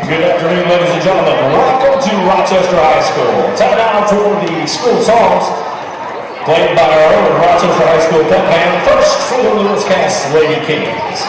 Good afternoon, ladies and gentlemen. Welcome to Rochester High School. Time now for the school songs played by our own Rochester High School pep band. First for the Lewis Cass Lady Kings.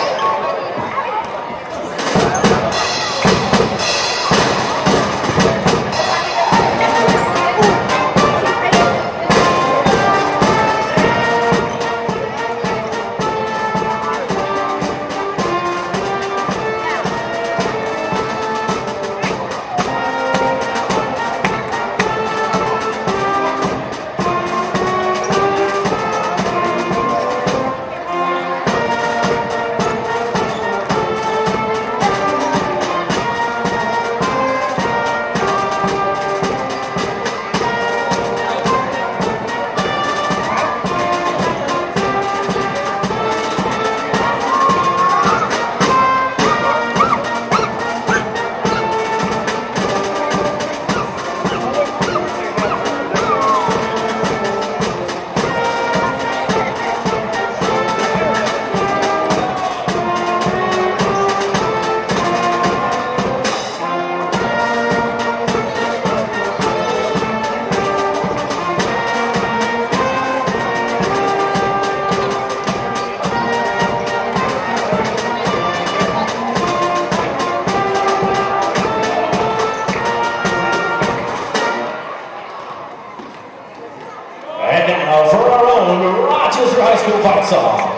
And now for our own Rochester High School fight song.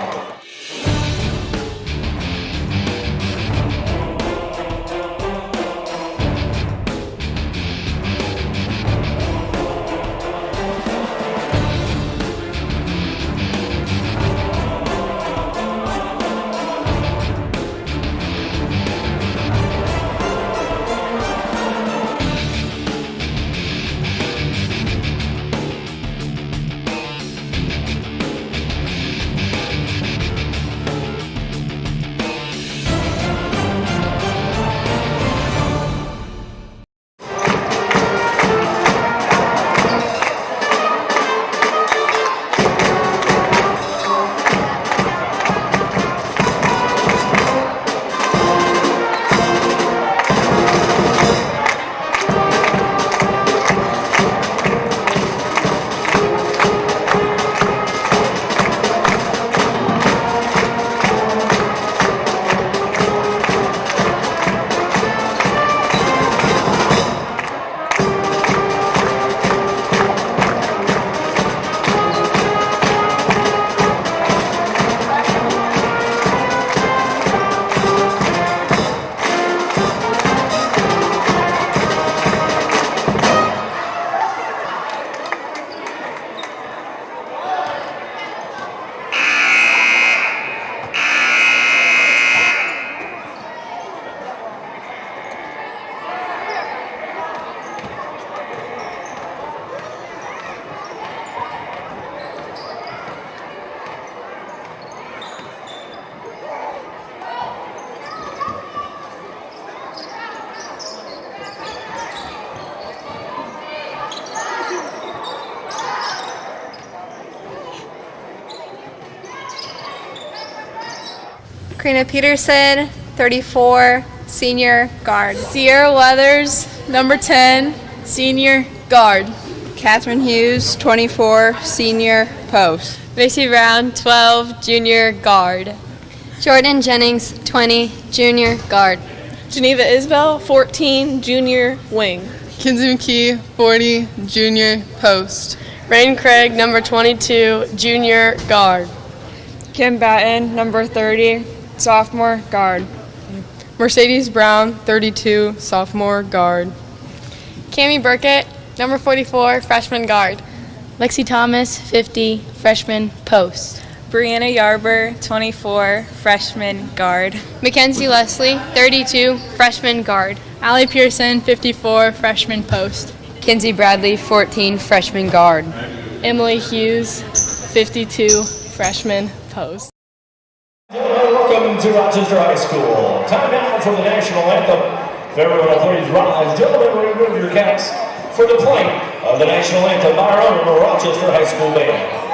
Karina Peterson, 34, senior guard. Sierra Weathers, number 10, senior guard. Catherine Hughes, 24, senior post. Macy Brown, 12, junior guard. Jordan Jennings, 20, junior guard. Geneva Isbell, 14, junior wing. Kinsey McKee, 40, junior post. Rain Craig, number 22, junior guard. Kim Batten, number 30, sophomore guard. Mercedes Brown, 32, sophomore guard. Cami Burkett, number 44, freshman guard. Lexi Thomas, 50, freshman post. Brianna Yarber, 24, freshman guard. Mackenzie Leslie, 32, freshman guard. Allie Pearson, 54, freshman post. Kinsey Bradley, 14, freshman guard. Emily Hughes, 52, freshman post. Welcome to Rochester High School. Time now for the national anthem. If everyone will please rise, gentlemen, remove your caps for the playing of the national anthem by our own Rochester High School band.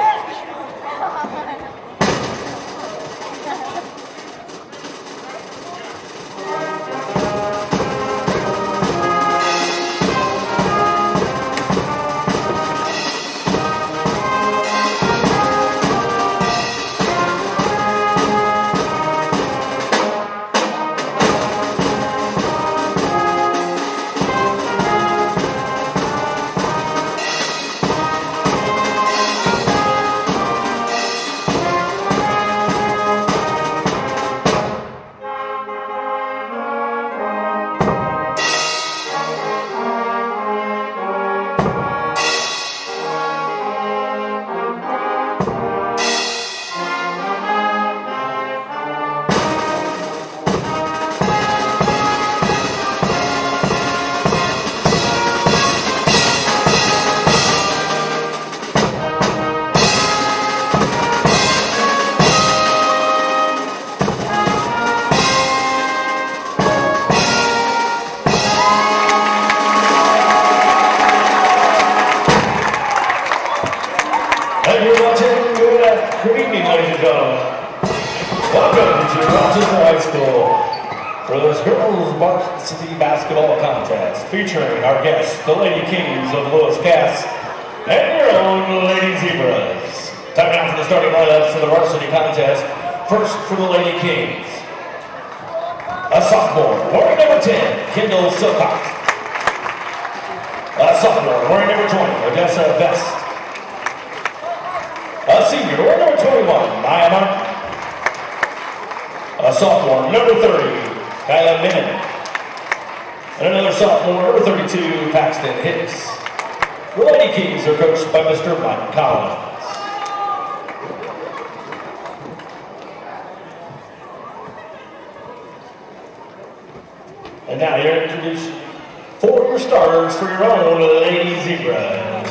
girls varsity basketball contest featuring our guests, the Lady Kings of Lewis Cass, and your own Lady Zebras. Time now for the starting lineups for the varsity contest. First for the Lady Kings. A sophomore, wearing number 10, Kendall Silcox. A sophomore, wearing number 20, Odessa Vest. A senior, wearing number 21, Maya Martin. A sophomore, number 30, Kyla Minnan. And another sophomore, number 32, Paxton Hicks. The Lady Kings are coached by Mr. Mike Collins. And now you're introduced for your starters for your own Lady Zebras.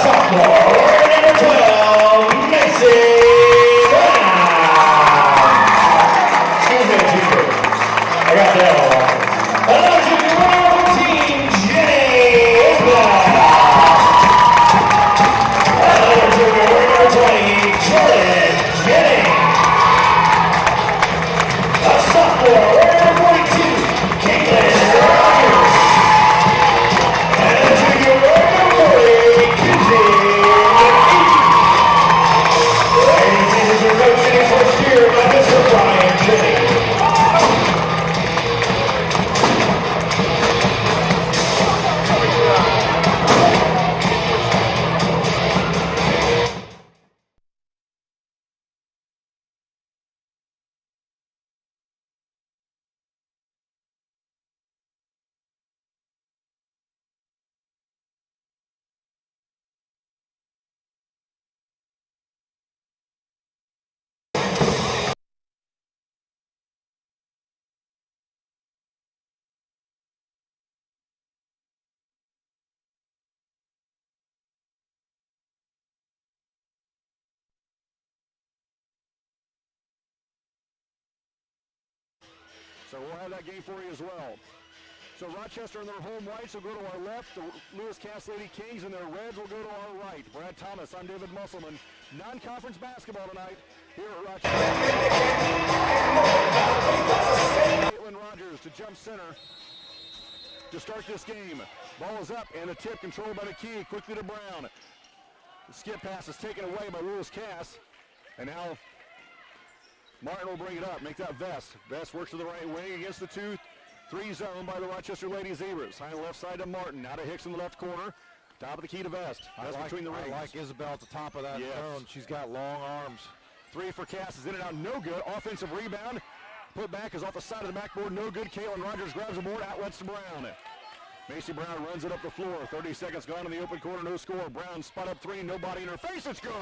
Sophomore, number 12, Macy Brown. Excuse me, junior. I got that all wrong. Another junior, number 14, Jenny Isbell. Another junior, number 20, Jordan Jennings. A sophomore, number 42, Caitlin Rogers. And a junior, number 40, Kinsey McGee. Ladies and gentlemen, your coach in his first year by Mr. Brian Jennings. So we'll have that game for you as well. So Rochester in their home whites will go to our left. The Lewis Cass Lady Kings in their reds will go to our right. Brad Thomas, I'm David Musselman. Non-conference basketball tonight here at Rochester. Caitlin Rogers to jump center to start this game. Ball is up and the tip controlled by McKee. Quickly to Brown. The skip pass is taken away by Lewis Cass. And now Martin will bring it up, make that Vest. Vest works to the right wing against the 2-3 zone by the Rochester Lady Zebras. High left side to Martin, now to Hicks in the left corner. Top of the key to Vest. Vest between the rings. I like Isabel at the top of that zone. She's got long arms. 3 for Cass is in and out, no good. Offensive rebound. Put back is off the side of the backboard, no good. Caitlin Rogers grabs the board, outlets to Brown. Macy Brown runs it up the floor. 30 seconds gone in the open corner, no score. Brown spot up 3, nobody in her face, it's good.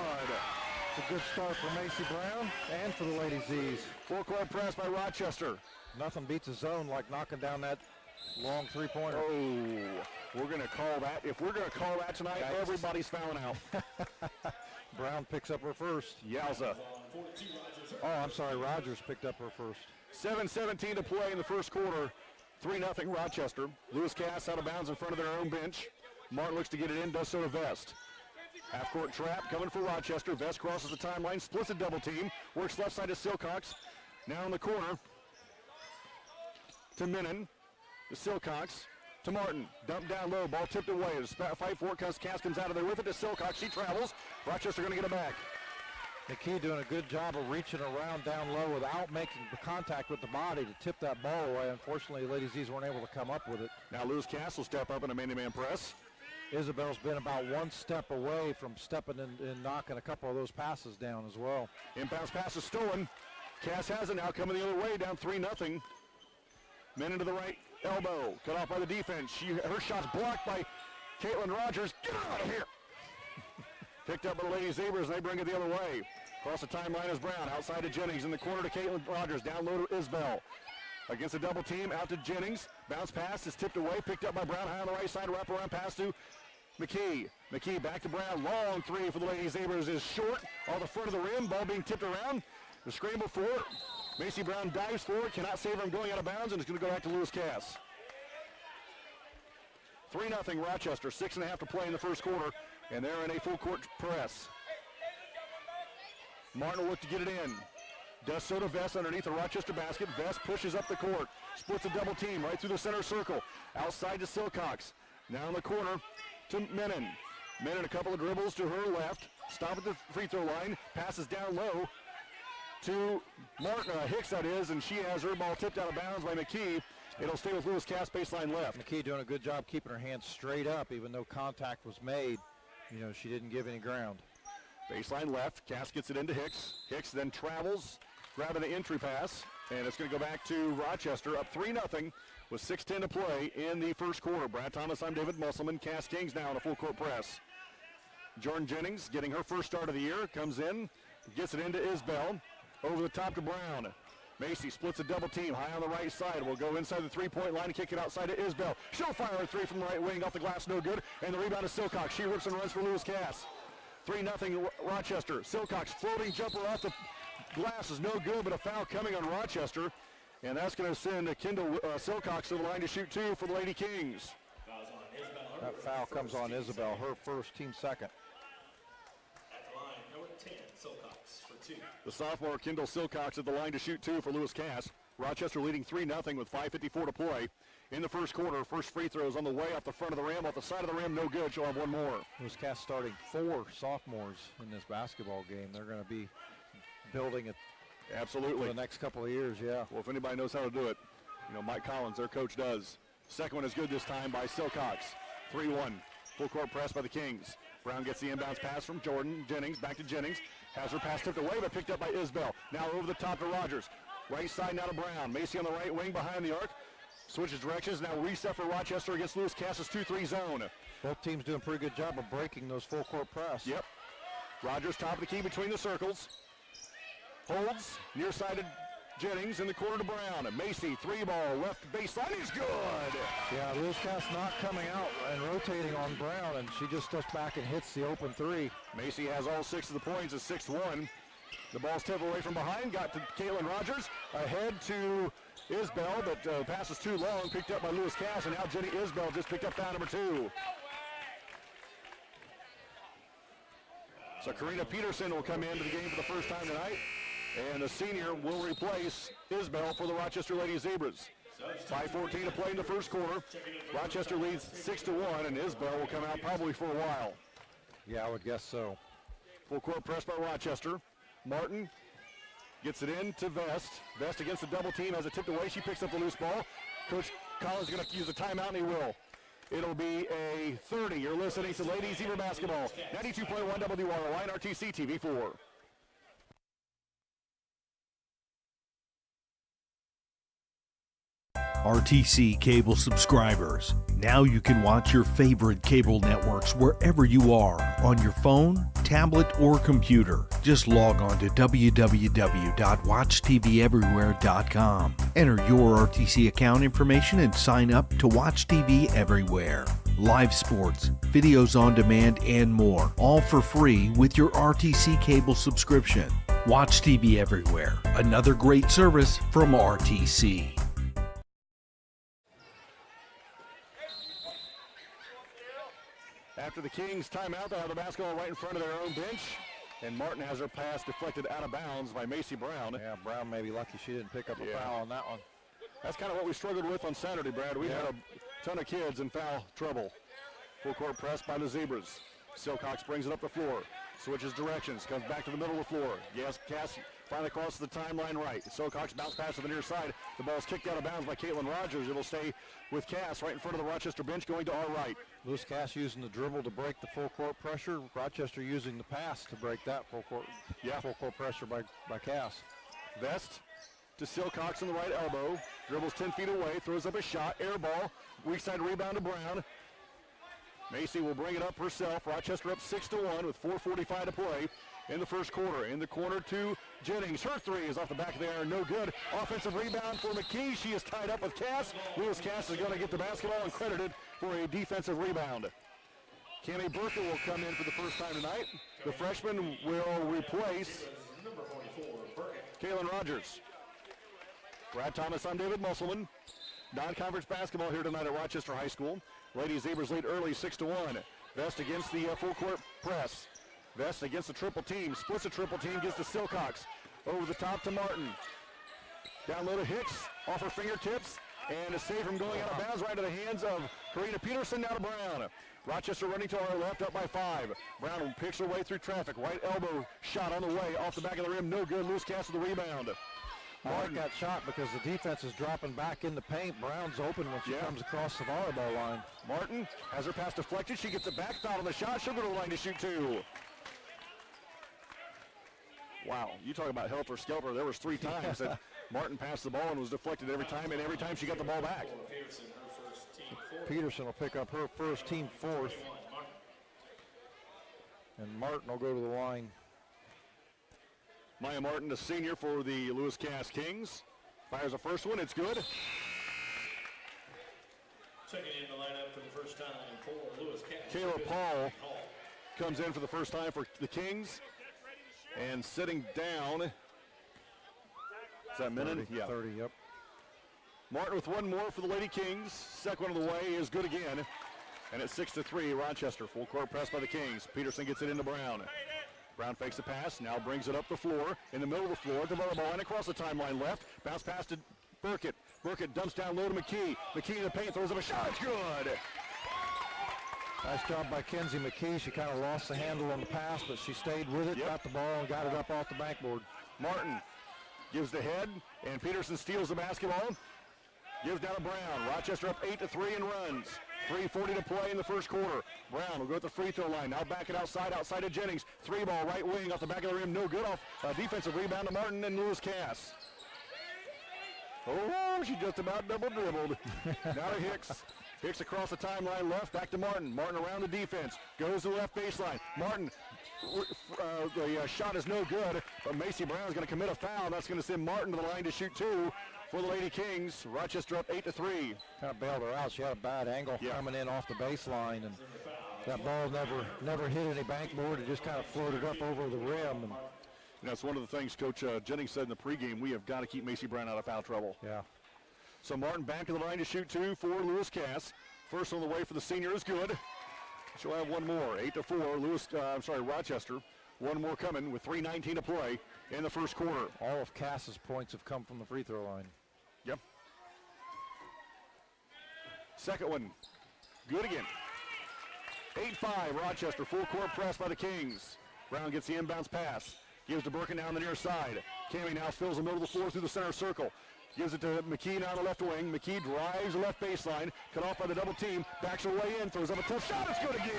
It's a good start for Macy Brown and for the Lady Z's. Full court press by Rochester. Nothing beats a zone like knocking down that long three-pointer. Oh, we're going to call that. If we're going to call that tonight, everybody's fouling out. Brown picks up her first. Yowza. Oh, I'm sorry, Rogers picked up her first. 7:17 to play in the first quarter. 3-0 Rochester. Lewis Cass out of bounds in front of their own bench. Martin looks to get it in, does so to Vest. Half-court trap coming for Rochester. Vest crosses the timeline, splits a double team, works left side to Silcox. Now in the corner to Minnan, to Silcox, to Martin. Dumped down low, ball tipped away. There's a fight for it, Cass comes out of there with it to Silcox. She travels. Rochester going to get it back. McKee doing a good job of reaching around down low without making the contact with the body to tip that ball away. Unfortunately, Lady Z's weren't able to come up with it. Now Lewis Cass will step up in a man-to-man press. Isabel's been about one step away from stepping in and knocking a couple of those passes down as well. Inbounds pass is stolen. Cass has it now coming the other way, down 3-0. Men into the right elbow, cut off by the defense. Her shot's blocked by Caitlin Rogers. Get out of here! Picked up by the Lady Zebras, and they bring it the other way. Across the timeline is Brown, outside to Jennings, in the corner to Caitlin Rogers, down low to Isbell. Against a double team, out to Jennings. Bounce pass is tipped away, picked up by Brown, high on the right side, wrap around pass to McKee. McKee back to Brown, long 3 for the Lady Zebras is short, on the front of the rim, ball being tipped around. The scramble for it. Macy Brown dives forward, cannot save her from going out of bounds, and it's going to go back to Lewis Cass. 3-0 Rochester, 6.5 to play in the first quarter, and they're in a full court press. Martin will look to get it in. Does so to Vest underneath the Rochester basket. Vest pushes up the court. Splits a double team right through the center circle. Outside to Silcox. Now in the corner to Menon. Menon a couple of dribbles to her left. Stop at the free throw line. Passes down low to Martin Hicks, that is, and she has her ball tipped out of bounds by McKee. It'll stay with Lewis Cass, baseline left. McKee doing a good job keeping her hands straight up, even though contact was made. You know, she didn't give any ground. Baseline left. Cass gets it into Hicks. Hicks then travels, grabbing the entry pass, and it's going to go back to Rochester, up 3-0 with 6:10 to play in the first quarter. Brad Thomas, I'm David Musselman. Cass Kings now in a full court press. Jordan Jennings getting her first start of the year, comes in, gets it into Isbell, over the top to Brown. Macy splits a double team high on the right side. Will go inside the three-point line and kick it outside to Isbell. She'll fire a three from the right wing, off the glass, no good. And the rebound is Silcox. She rips and runs for Lewis Cass. 3-0 Rochester. Silcox floating jumper off the glass is no good, but a foul coming on Rochester. And that's going to send Kendall Silcox to the line to shoot 2 for the Lady Kings. That foul comes on Isabel, her first, team second. The sophomore Kendall Silcox at the line to shoot 2 for Lewis Cass. Rochester leading 3-0 with 5:54 to play in the first quarter. First free throw is on the way off the front of the rim, off the side of the rim, no good. She'll have one more. Lewis Cass starting 4 sophomores in this basketball game. They're going to be building it absolutely for the next couple of years, yeah. Well, if anybody knows how to do it, you know, Mike Collins, their coach, does. Second one is good this time by Silcox. 3-1. Full court press by the Kings. Brown gets the inbounds pass from Jordan Jennings. Back to Jennings. Has her pass tipped away, but picked up by Isbell. Now over the top to Rogers. Right side now to Brown. Macy on the right wing behind the arc. Switches directions. Now reset for Rochester against Lewis Cass's 2-3 zone. Both teams doing a pretty good job of breaking those full court press. Yep. Rogers top of the key between the circles. Holds. Near side to Jennings in the corner to Brown. Macy, 3-ball, left baseline is good. Yeah, Lewis Cass not coming out and rotating on Brown, and she just steps back and hits the open 3. Macy has all 6 of the points, it's 6-1. The ball's tipped away from behind, got to Caitlin Rogers, ahead to Isbell, but pass is too long, picked up by Lewis Cass, and now Jenny Isbell just picked up foul number 2. So Karina Peterson will come into the game for the first time tonight. And the senior will replace Isbell for the Rochester Lady Zebras. 5:14 to play in the first quarter. Rochester leads 6-1, and Isbell will come out probably for a while. Yeah, I would guess so. Full court press by Rochester. Martin gets it in to Vest. Vest against the double team, has it tipped away. She picks up the loose ball. Coach Collins is going to use a timeout, and he will. It'll be a 30. You're listening to Lady Zebra Basketball. 92.1 WROI and RTC TV4. RTC cable subscribers. Now you can watch your favorite cable networks wherever you are, on your phone, tablet, or computer. Just log on to www.watchtveverywhere.com. Enter your RTC account information and sign up to watch TV everywhere. Live sports, videos on demand, and more, all for free with your RTC cable subscription. Watch TV everywhere. Another great service from RTC. After the Kings timeout, they'll have the basketball right in front of their own bench. And Martin has her pass deflected out of bounds by Macy Brown. Yeah, Brown may be lucky she didn't pick up a foul on that one. That's kind of what we struggled with on Saturday, Brad. We had a ton of kids in foul trouble. Full court press by the Zebras. Silcox brings it up the floor. Switches directions, comes back to the middle of the floor. Yes, Cass finally crosses the timeline right. Silcox bounce pass to the near side. The ball's kicked out of bounds by Caitlin Rogers. It'll stay with Cass right in front of the Rochester bench, going to our right. Lewis Cass using the dribble to break the full court pressure. Rochester using the pass to break that full court pressure by Cass. Vest to Silcox on the right elbow. Dribbles 10 feet away, throws up a shot, air ball. Weak side rebound to Brown. Macy will bring it up herself. Rochester up 6-1 with 4:45 to play in the first quarter. In the corner to Jennings. Her 3 is off the back of the iron, no good. Offensive rebound for McKee. She is tied up with Cass. Lewis Cass is going to get the basketball and credited for a defensive rebound. Cammie Burka will come in for the first time tonight. The freshman will replace Caitlin Rogers. Brad Thomas, I'm David Musselman. Non-conference basketball here tonight at Rochester High School. Lady Zebras lead early 6-1. Vest against the full court press. Vest against the triple team. Splits the triple team, gets to Silcox. over the top to Martin. Down low to Hicks, off her fingertips, and a save from going out of bounds right to the hands of Karina Peterson, now to Brown. Rochester running to our left, up by 5. Brown picks her way through traffic. Right elbow shot on the way, off the back of the rim, no good. Lewis Cass with the rebound. I like that shot because the defense is dropping back in the paint. Brown's open when she comes across the volleyball line. Martin has her pass deflected. She gets it back, foul on the shot. She'll go to the line to shoot 2. Wow, you talk about helter-skelter. There was 3 times that Martin passed the ball and was deflected every time, and every time she got the ball back. Peterson will pick up her first, team 4th. And Martin will go to the line. Maya Martin, the senior for the Lewis Cass Kings. Fires the first one, it's good. Checking in the lineup for the first time for Lewis Cass. Kayla Paul comes in for the first time for the Kings. And sitting down, is that Menon? 30, 30, yep. Martin with one more for the Lady Kings. Second one of the way is good again. And it's 6-3, Rochester. Full court press by the Kings. Peterson gets it into Brown. Brown fakes the pass, now brings it up the floor, in the middle of the floor, the volleyball line across the timeline left. Bounce pass to Burkett. Burkett dumps down low to McKee. McKee in the paint, throws up a shot, it's good! Nice job by Kenzie McKee. She kind of lost the handle on the pass, but she stayed with it, got the ball, and got it up off the backboard. Martin gives the head, and Peterson steals the basketball. Gives down to Brown. Rochester up 8-3 and runs. 3:40 to play in the first quarter. Brown will go at the free throw line. Now back it outside to Jennings. 3-ball right wing off the back of the rim. No good. Off defensive rebound to Martin and Lewis Cass. Oh, she just about double dribbled. Now to Hicks. Hicks across the timeline left, back to Martin. Martin around the defense. Goes to the left baseline. Martin, the shot is no good, but Macy Brown is going to commit a foul. That's going to send Martin to the line to shoot 2 for the Lady Kings. Rochester up 8-3. Kind of bailed her out. She had a bad angle coming in off the baseline, and that ball never hit any backboard. It just kind of floated up over the rim. And that's one of the things Coach Jennings said in the pregame. We have got to keep Macy Brown out of foul trouble. Yeah. So Martin back to the line to shoot 2 for Lewis Cass. First on the way for the senior is good. She'll have one more. 8-4. Rochester. One more coming with 3:19 to play in the first quarter. All of Cass's points have come from the free throw line. Yep. Second one. Good again. 8-5. Rochester. Full court press by the Kings. Brown gets the inbounds pass. Gives to Birkin down the near side. Cammie now fills the middle of the floor through the center circle. Gives it to McKee now on the left wing. McKee drives the left baseline. Cut off by the double team. Backs her way in. Throws up a tough shot. It's good again.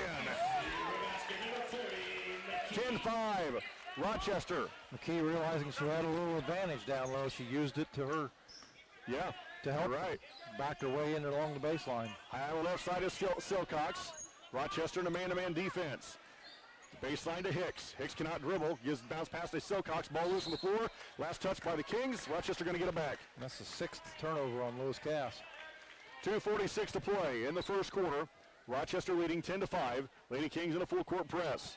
10-5. Rochester. McKee realizing she had a little advantage down low. She used it to her. Yeah. To help. Right. Backed her way in along the baseline. High on the left side is Silcox. Rochester in a man-to-man defense. Baseline to Hicks. Hicks cannot dribble. Gives the bounce pass to Silcox. Ball loose on the floor. Last touch by the Kings. Rochester going to get it back. That's the 6th turnover on Lewis Cass. 2:46 to play in the first quarter. Rochester leading 10-5. Lady Kings in a full court press.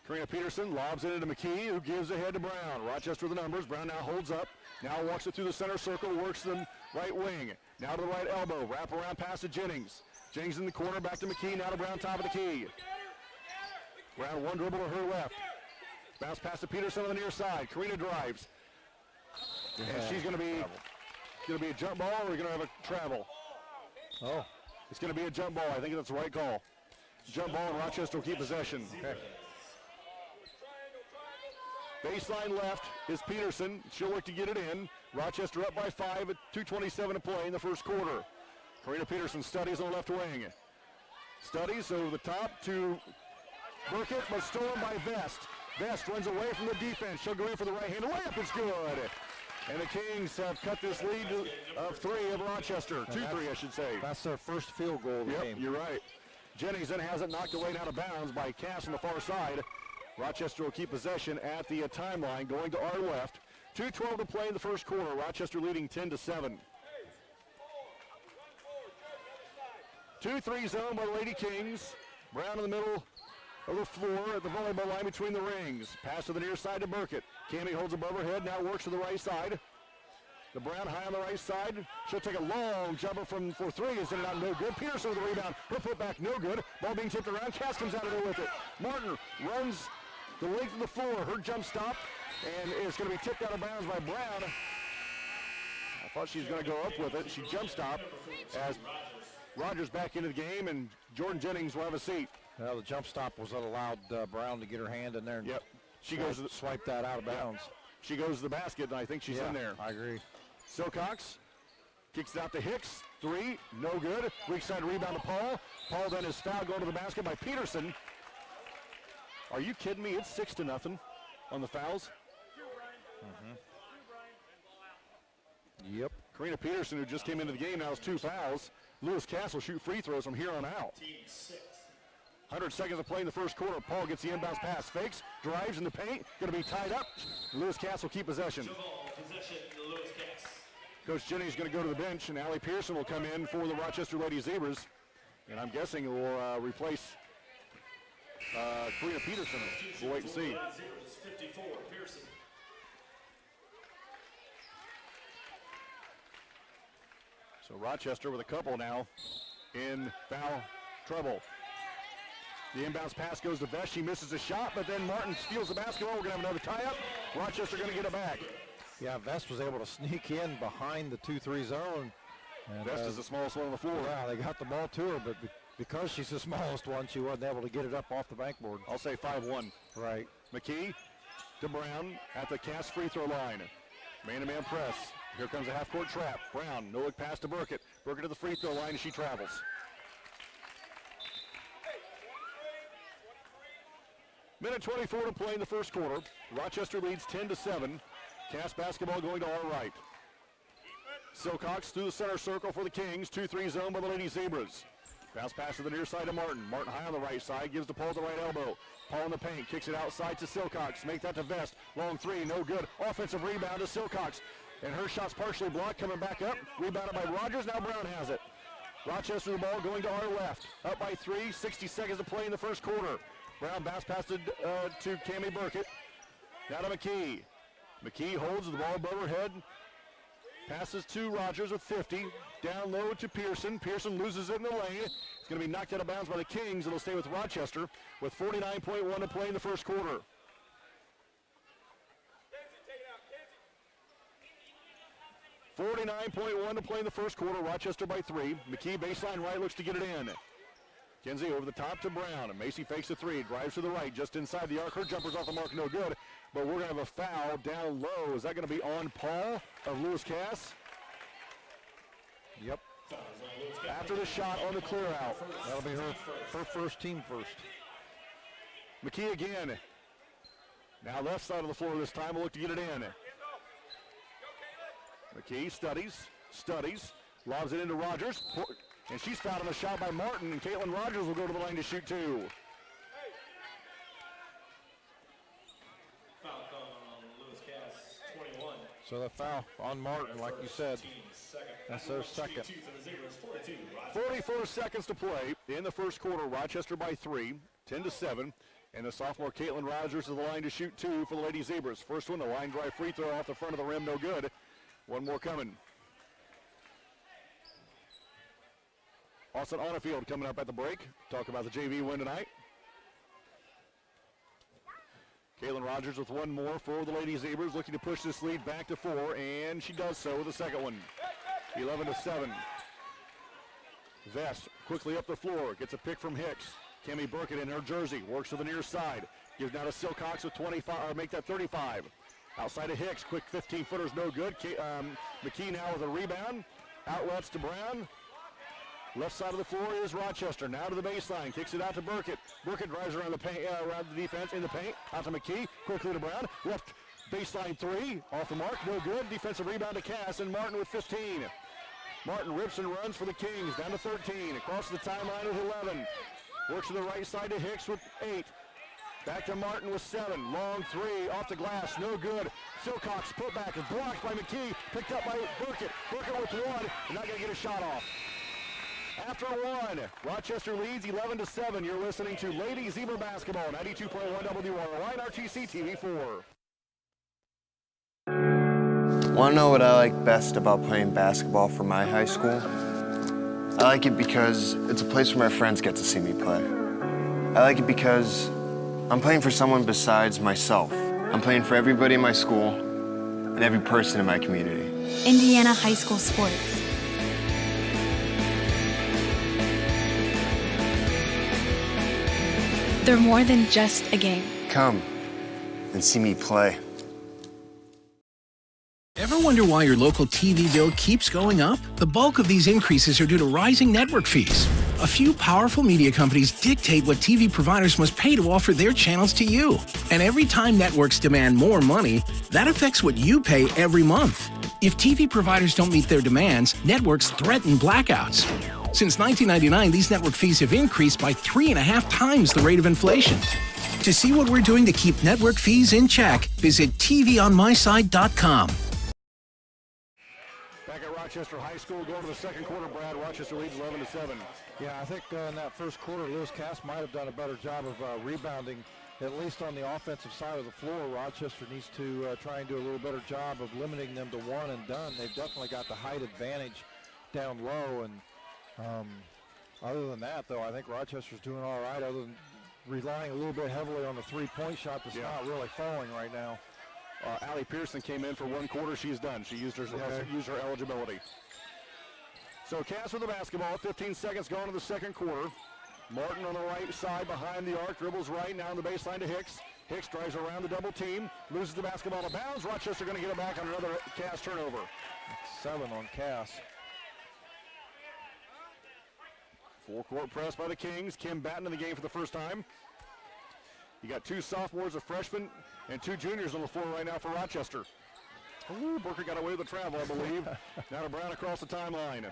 Karina Peterson lobs it into McKee, who gives ahead to Brown. Rochester with the numbers. Brown now holds up. Now walks it through the center circle. Works them right wing. Now to the right elbow. Wrap around pass to Jennings. Jennings in the corner. Back to McKee. Now to Brown, top of the key. Brown one dribble to her left. Bounce pass to Peterson on the near side. Karina drives. And she's going to be a jump ball, or we're going to have a travel? Oh. It's going to be a jump ball. I think that's the right call. Jump ball, and Rochester will keep possession. Okay. Baseline left is Peterson. She'll look to get it in. Rochester up by 5 at 2:27 to play in the first quarter. Karina Peterson studies on the left wing. Studies over the top to Burkett, but stolen by Vest. Vest runs away from the defense. She'll go in for the right hand. The layup is good. And the Kings have cut this lead of 3 of Rochester. 2-3, I should say. That's their first field goal of the game. You're right. Jennings then has it knocked away and out of bounds by Cass on the far side. Rochester will keep possession at the timeline, going to our left. 2:12 to play in the first quarter. Rochester leading 10-7. 2-3 zone by the Lady Kings. Brown in the middle of the floor at the volleyball line between the rings. Pass to the near side to Burkett. Cammie holds above her head, now works to the right side. The Brown high on the right side. She'll take a long jumper for 3. Is in and out, no good. Peterson with the rebound. Her put back, no good. Ball being tipped around. Cass comes out of there with it. Martin runs the length of the floor. Her jump stop And it's going to be tipped out of bounds by Brown. I thought she was going to go up with it. She jump stopped as Rogers back into the game, and Jordan Jennings will have a seat. Well, the jump stop was what allowed Brown to get her hand in there. And yep. She goes to swipe that out of bounds. She goes to the basket, and I think she's in there. I agree. Silcox kicks it out to Hicks. 3, no good. Weak side rebound to Paul. Paul then is fouled going to the basket by Peterson. Are you kidding me? It's 6-0 on the fouls. Yep. Karina Peterson, who just came into the game, now has 2 fouls. Lewis Cass will shoot free throws from here on out. 100 seconds of play in the first quarter. Paul gets the inbounds pass, fakes, drives in the paint, going to be tied up. Lewis Cass will keep possession. Coach Jennings is going to go to the bench, and Allie Pearson will come in for the Rochester Lady Zebras. And I'm guessing it will replace Karina Peterson. We'll wait and see. So Rochester with a couple now in foul trouble. The inbounds pass goes to Vest. She misses a shot, but then Martin steals the basketball. We're going to have another tie-up. Rochester going to get it back. Yeah, Vest was able to sneak in behind the 2-3 zone. And Vest is the smallest one on the floor. Yeah, they got the ball to her, but because she's the smallest one, she wasn't able to get it up off the backboard. I'll say 5-1. Right. McKee to Brown at the Cass free throw line. Man-to-man press. Here comes a half-court trap. Brown, no look pass to Burkett. Burkett to the free throw line as she travels. Minute 24 to play in the first quarter. Rochester leads 10-7. Cass basketball going to our right. Silcox through the center circle for the Kings. 2-3 zone by the Lady Zebras. Bounce pass to the near side to Martin. Martin high on the right side, gives to Paul the right elbow. Paul in the paint, kicks it outside to Silcox. Make that to Vest. Long 3, no good. Offensive rebound to Silcox. And her shot's partially blocked, coming back up. Rebounded by Rogers, now Brown has it. Rochester the ball going to our left. Up by 3, 60 seconds to play in the first quarter. Brown bounce pass to Cammie Burkett. Now to McKee. McKee holds the ball above her head. Passes to Rogers with 50. Down low to Pearson. Pearson loses it in the lane. It's going to be knocked out of bounds by the Kings. It'll stay with Rochester with 49.1 to play in the first quarter. .1 to play in the first quarter. Rochester by 3. McKee baseline right, looks to get it in. Kinsey over the top to Brown. And Macy fakes a 3. Drives to the right, just inside the arc. Her jumper's off the mark, no good. But we're going to have a foul down low. Is that going to be on Paul of Lewis Cass? Yep. After the shot on the clear out. That'll be her first, team first. McKee again. Now left side of the floor this time. We'll look to get it in. McKee studies, lobs it into Rogers, and she's fouled on a shot by Martin, and Caitlin Rogers will go to the line to shoot 2. Foul on Lewis Cass, 21. So the foul on Martin, like you said, that's their second. 44 seconds to play in the first quarter. Rochester by 3, 10-7. And the sophomore Caitlin Rogers to the line to shoot 2 for the Lady Zebras. First one, the line drive free throw off the front of the rim, no good. One more coming. Austin Onnefield coming up at the break. Talk about the JV win tonight. Caitlin Rogers with one more for the Lady Zebras, looking to push this lead back to 4, and she does so with the second one. 11-7. Vest quickly up the floor, gets a pick from Hicks. Cammie Burkett in her jersey, works to the near side. Gives now to Silcox with 25, or make that 35. Outside of Hicks, quick 15-footers, no good. McKee now with a rebound. Outlets to Brown. Left side of the floor is Rochester. Now to the baseline, kicks it out to Burkett. Burkett drives around the paint, around the defense in the paint. Out to McKee, quickly to Brown. Left baseline 3, off the mark, no good. Defensive rebound to Cass, and Martin with 15. Martin rips and runs for the Kings, down to 13. Across the timeline with 11. Works to the right side to Hicks with 8. Back to Martin with 7. Long 3 off the glass, no good. Silcox put back is blocked by McKee. Picked up by Burkett. Burkett with 1, and not going to get a shot off. After 1, Rochester leads 11-7. You're listening to Lady Zebra Basketball, 92.1 WROI and RTC TV4. Want to know what I like best about playing basketball for my high school? I like it because it's a place where my friends get to see me play. I like it because I'm playing for someone besides myself. I'm playing for everybody in my school and every person in my community. Indiana High School Sports. They're more than just a game. Come and see me play. Ever wonder why your local TV bill keeps going up? The bulk of these increases are due to rising network fees. A few powerful media companies dictate what TV providers must pay to offer their channels to you. And every time networks demand more money, that affects what you pay every month. If TV providers don't meet their demands, networks threaten blackouts. Since 1999, these network fees have increased by 3.5 times the rate of inflation. To see what we're doing to keep network fees in check, visit tvonmyside.com. Back at Rochester High School, going to the second quarter, Brad. Rochester leads 11-7. Yeah, I think in that first quarter, Lewis Cass might have done a better job of rebounding, at least on the offensive side of the floor. Rochester needs to try and do a little better job of limiting them to one and done. They've definitely got the height advantage down low, and other than that, though, I think Rochester's doing all right, other than relying a little bit heavily on the three-point shot that's not really falling right now. Allie Pearson came in for one quarter. She's done. She used her eligibility. So Cass with the basketball. 15 seconds gone in the second quarter. Martin on the right side behind the arc. Dribbles right now on the baseline to Hicks. Hicks drives around the double team. Loses the basketball to bounds. Rochester going to get it back on another Cass turnover. 7 on Cass. Full court press by the Kings. Kim Batten in the game for the first time. You got 2 sophomores, a freshman, and 2 juniors on the floor right now for Rochester. Ooh, Booker got away with the travel, I believe. Now to Brown across the timeline.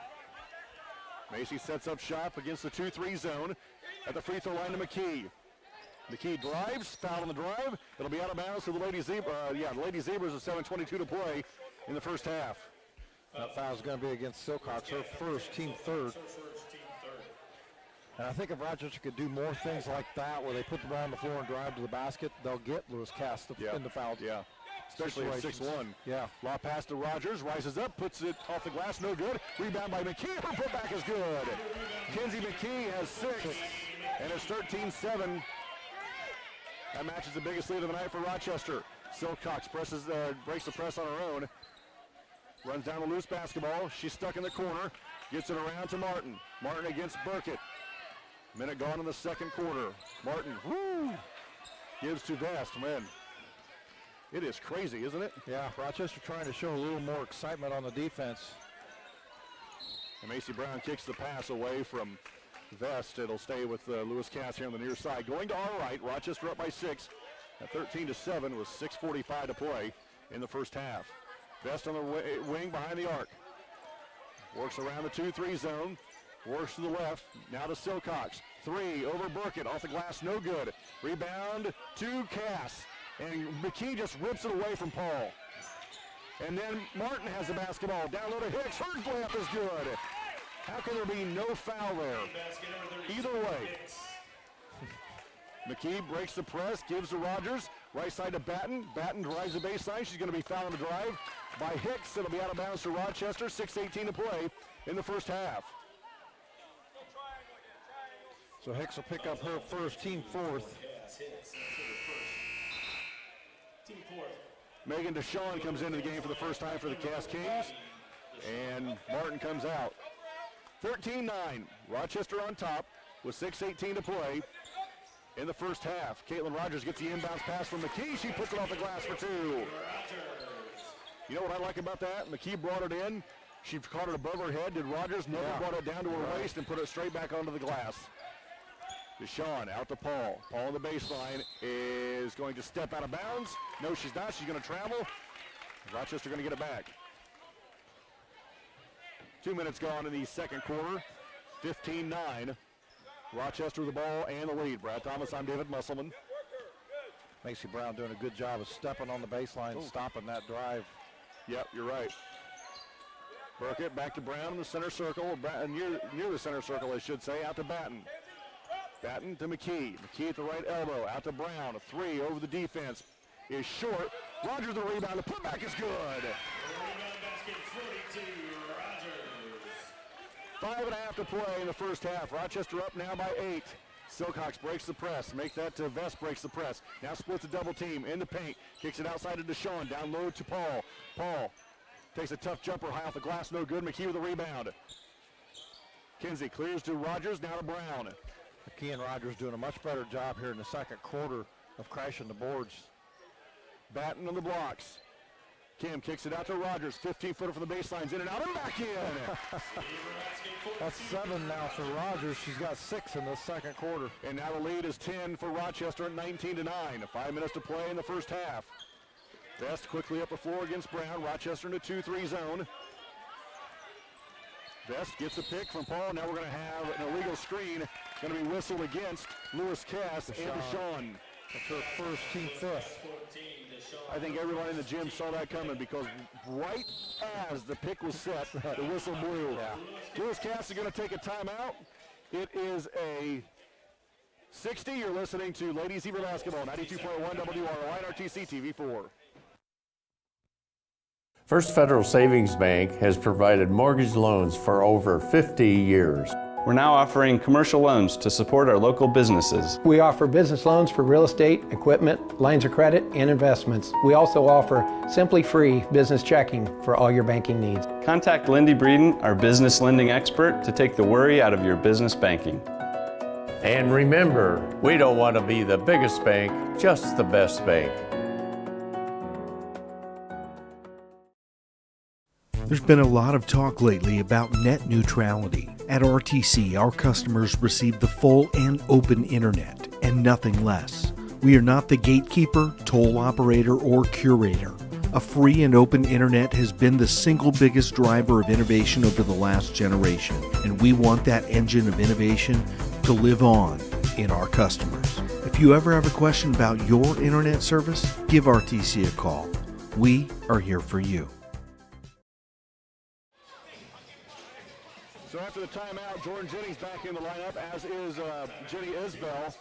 Macy sets up shop against the 2-3 zone at the free throw line to McKee. McKee drives, foul on the drive. It'll be out of bounds to the Lady Zebras. The Lady Zebras with 7:22 to play in the first half. That foul is going to be against Silcox, her first, team third. And I think if Rochester could do more things like that, where they put the ball on the floor and drive to the basket, they'll get Lewis Cass in the foul. Yeah, especially at 6-1. Yeah. Law pass to Rogers, rises up, puts it off the glass, no good. Rebound by McKee, her putback is good. Kenzie McKee has 6, and it's 13-7. That matches the biggest lead of the night for Rochester. Silcox breaks the press on her own. Runs down the loose basketball. She's stuck in the corner. Gets it around to Martin. Martin against Burkett. Minute gone in the second quarter. Martin, gives to Vest. Man, it is crazy, isn't it? Yeah, Rochester trying to show a little more excitement on the defense. And Macy Brown kicks the pass away from Vest. It'll stay with Lewis Cass here on the near side. Going to our right, Rochester up by 6 at 13-7 with 6:45 to play in the first half. Vest on the wing behind the arc. Works around the 2-3 zone. Works to the left, now to Silcox. 3 over Burkett, off the glass, no good. Rebound to Cass, and McKee just rips it away from Paul. And then Martin has the basketball, down low to Hicks, her layup is good. How can there be no foul there? Either way. McKee breaks the press, gives to Rogers, right side to Batten. Batten drives the baseline, she's going to be fouled on the drive by Hicks. It'll be out of bounds to Rochester, 6:18 to play in the first half. So Hicks will pick up her first, team fourth. Megan Deshawn comes into the game for the first time for the Cass Kings. And Martin comes out. 13-9, Rochester on top with 6:18 to play in the first half. Caitlin Rogers gets the inbounds pass from McKee. She puts it off the glass for 2. You know what I like about that? McKee brought it in. She caught it above her head. Did Rogers never brought it down to her waist and put it straight back onto the glass. Deshawn out to Paul. Paul on the baseline is going to step out of bounds. No, she's not. She's going to travel. Rochester going to get it back. 2 minutes gone in the second quarter. 15-9. Rochester with the ball and the lead. Brad Thomas, I'm David Musselman. Macy Brown doing a good job of stepping on the baseline, stopping that drive. Yep, you're right. Burkett back to Brown in the center circle. Near the center circle, I should say. Out to Batten. Batten to McKee. McKee at the right elbow. Out to Brown. A 3 over the defense is short. Rogers the rebound. The putback is good. 5.5 to play in the first half. Rochester up now by 8. Silcox breaks the press. Make that to Vest breaks the press. Now splits a double team in the paint. Kicks it outside to Deshaun. Down low to Paul. Paul takes a tough jumper high off the glass. No good. McKee with a rebound. Kinsey clears to Rogers. Now to Brown. McKee and Rogers doing a much better job here in the second quarter of crashing the boards. Batten on the blocks. Kim kicks it out to Rogers. 15-footer from the baselines. In and out and back in. That's 7 now for Rogers. She's got 6 in the second quarter. And now the lead is 10 for Rochester at 19-9. 5 minutes to play in the first half. Vest quickly up the floor against Brown. Rochester in a 2-3 zone. Vest gets a pick from Paul. Now we're going to have an illegal screen. Going to be whistled against Lewis Cass and Deshaun. That's her first, team fifth. I think everyone in the gym saw that coming because right as the pick was set, the whistle blew. Yeah. Lewis Cass is going to take a timeout. It is a 60. You're listening to Ladies Zebra Basketball, 92.1 WROI and RTC TV4. First Federal Savings Bank has provided mortgage loans for over 50 years. We're now offering commercial loans to support our local businesses. We offer business loans for real estate, equipment, lines of credit, and investments. We also offer Simply Free business checking for all your banking needs. Contact Lindy Breeden, our business lending expert, to take the worry out of your business banking. And remember, we don't want to be the biggest bank, just the best bank. There's been a lot of talk lately about net neutrality. At RTC, our customers receive the full and open internet, and nothing less. We are not the gatekeeper, toll operator, or curator. A free and open internet has been the single biggest driver of innovation over the last generation, and we want that engine of innovation to live on in our customers. If you ever have a question about your internet service, give RTC a call. We are here for you. So after the timeout, Jordan Jennings back in the lineup, as is Jenny Isbell.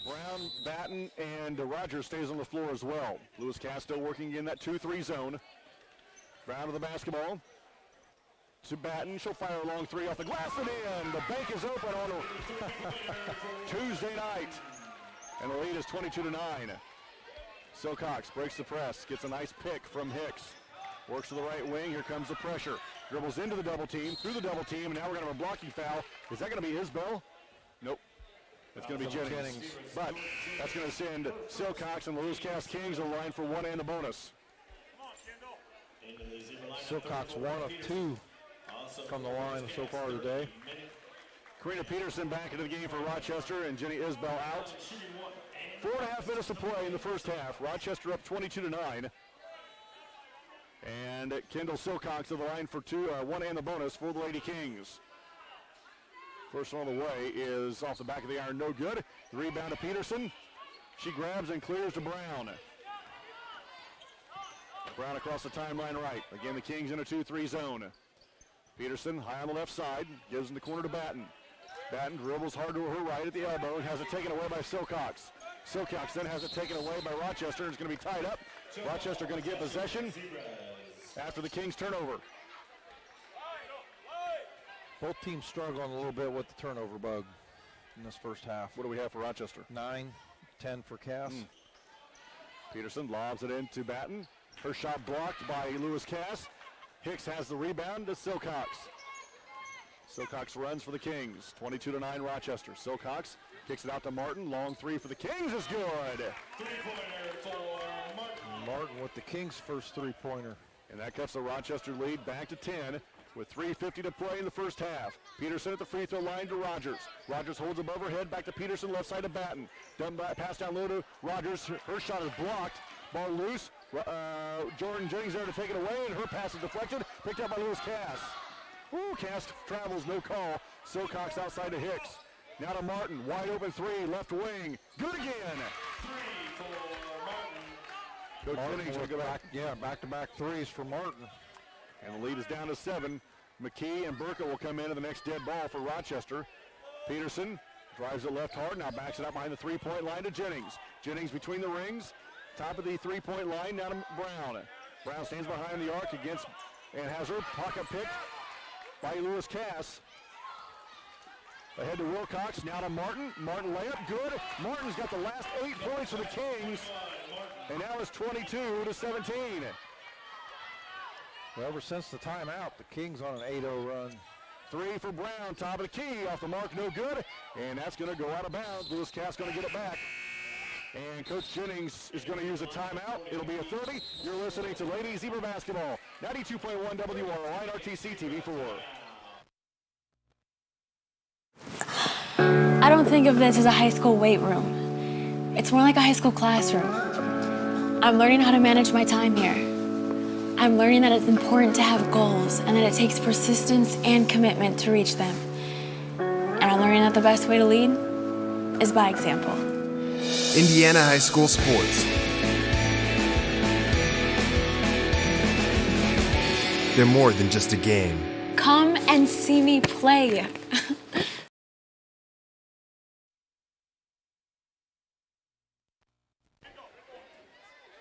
Brown, Batten, and Rogers stays on the floor as well. Lewis Cass still working in that 2-3 zone. Brown to the basketball. To Batten. She'll fire a long three off the glass and in. The bank is open on Tuesday night. And the lead is 22-9. Silcox breaks the press. Gets a nice pick from Hicks. Works to the right wing. Here comes the pressure. Dribbles into the double team, through the double team, and now we're going to have a blocking foul. Is that going to be Isbell? Nope. That's going to be Jennings. But that's going to send Silcox and the Lewis Cass Kings on the line for one and a bonus. Silcox 1 of 2 from the line so far today. Karina Peterson back into the game for Rochester, and Jenny Isbell out. 4.5 minutes to play in the first half. Rochester up 22-9. And Kendall Silcox to the line for one and the bonus for the Lady Kings. First one on the way is off the back of the iron, no good. The rebound to Peterson. She grabs and clears to Brown. Brown across the timeline right. Again, the Kings in a 2-3 zone. Peterson high on the left side, gives in the corner to Batten. Batten dribbles hard to her right at the elbow and has it taken away by Silcox. Silcox then has it taken away by Rochester and it's going to be tied up. Rochester going to get possession after the Kings turnover. Both teams struggling a little bit with the turnover bug in this first half. What do we have for Rochester? 9, 10 for Cass. Peterson lobs it into Batten. Her shot blocked by Lewis Cass. Hicks has the rebound to Silcox. Silcox runs for the Kings. 22-9 Rochester. Silcox kicks it out to Martin. Long three for the Kings is good. Martin with the Kings' first three-pointer. And that cuts the Rochester lead back to 10 with 3:50 to play in the first half. Peterson at the free throw line to Rogers. Rogers holds above her head, back to Peterson, left side to Batten. Pass down low to Rogers. Her shot is blocked. Ball loose. Jordan Jennings there to take it away, and her pass is deflected. Picked up by Lewis Cass. Ooh, Cass travels, no call. Silcox outside to Hicks. Now to Martin, wide open three, left wing. Good again. Coach Jennings will go back. Yeah, back-to-back threes for Martin. And the lead is down to 7. McKee and Burka will come into the next dead ball for Rochester. Peterson drives it left hard, now backs it up behind the three-point line to Jennings. Jennings between the rings, top of the three-point line, now to Brown. Brown stands behind the arc against, and has her pocket picked by Lewis Cass. Ahead to Wilcox, now to Martin. Martin layup, good. Martin's got the last 8 points for the Kings. And now it's 22-17. Well, ever since the timeout, the Kings on an 8-0 run. 3 for Brown, top of the key, off the mark, no good. And that's going to go out of bounds. Lewis Cass going to get it back. And Coach Jennings is going to use a timeout. It'll be a 30. You're listening to Ladies Zebra Basketball, 92.1 WROI RTC TV4. I don't think of this as a high school weight room. It's more like a high school classroom. I'm learning how to manage my time here. I'm learning that it's important to have goals and that it takes persistence and commitment to reach them. And I'm learning that the best way to lead is by example. Indiana High School Sports. They're more than just a game. Come and see me play.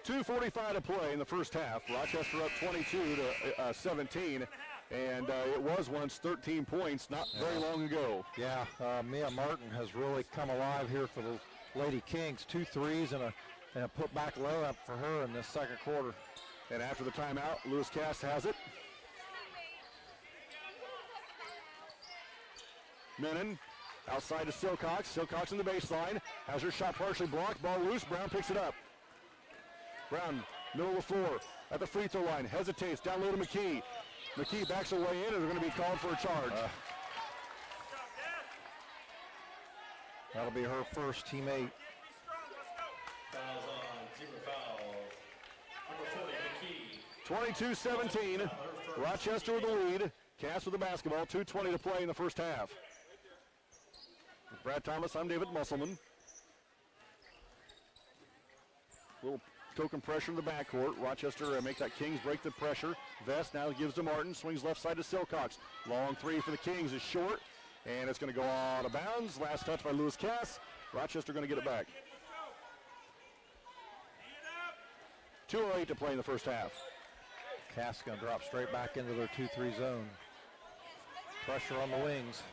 2:45 to play in the first half. Rochester up 22-17, and it was once 13 points not very long ago. Yeah, Mia Martin has really come alive here for the Lady Kings. 2 threes and a put-back layup for her in this second quarter. And after the timeout, Lewis Cass has it. Menon outside to Silcox. Silcox in the baseline. Has her shot partially blocked. Ball loose. Brown picks it up. Brown, middle of the floor, at the free throw line, hesitates, down low to McKee. McKee backs her way in, and they're going to be called for a charge. That'll be her first, teammate. Fouls on, zero foul. Number 40, McKee. 22-17, Rochester with the lead. Cass with the basketball, 2:20 to play in the first half. With Brad Thomas, I'm David Musselman. Little token pressure in the backcourt. Rochester make that Kings break the pressure. Vest now gives to Martin, swings left side to Silcox. Long three for the Kings is short, and it's going to go out of bounds. Last touch by Lewis Cass. Rochester going to get it back. 2:08 to play in the first half. Cass going to drop straight back into their 2-3 zone. Pressure on the wings.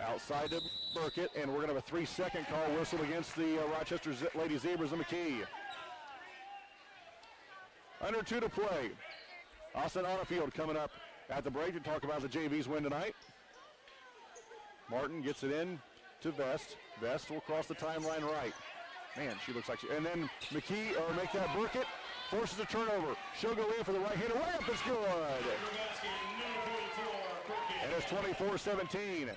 Outside to Burkett, and we're going to have a 3-second call whistle against the Rochester Lady Zebras and McKee. Under 2 to play. Austin Onnefield coming up at the break to talk about the JV's win tonight. Martin gets it in to Vest. Vest will cross the timeline right. Man, she looks like she, and then McKee, or make that Burkett, forces a turnover. She'll go in for the right-hander layup, it's good. And it's 24-17.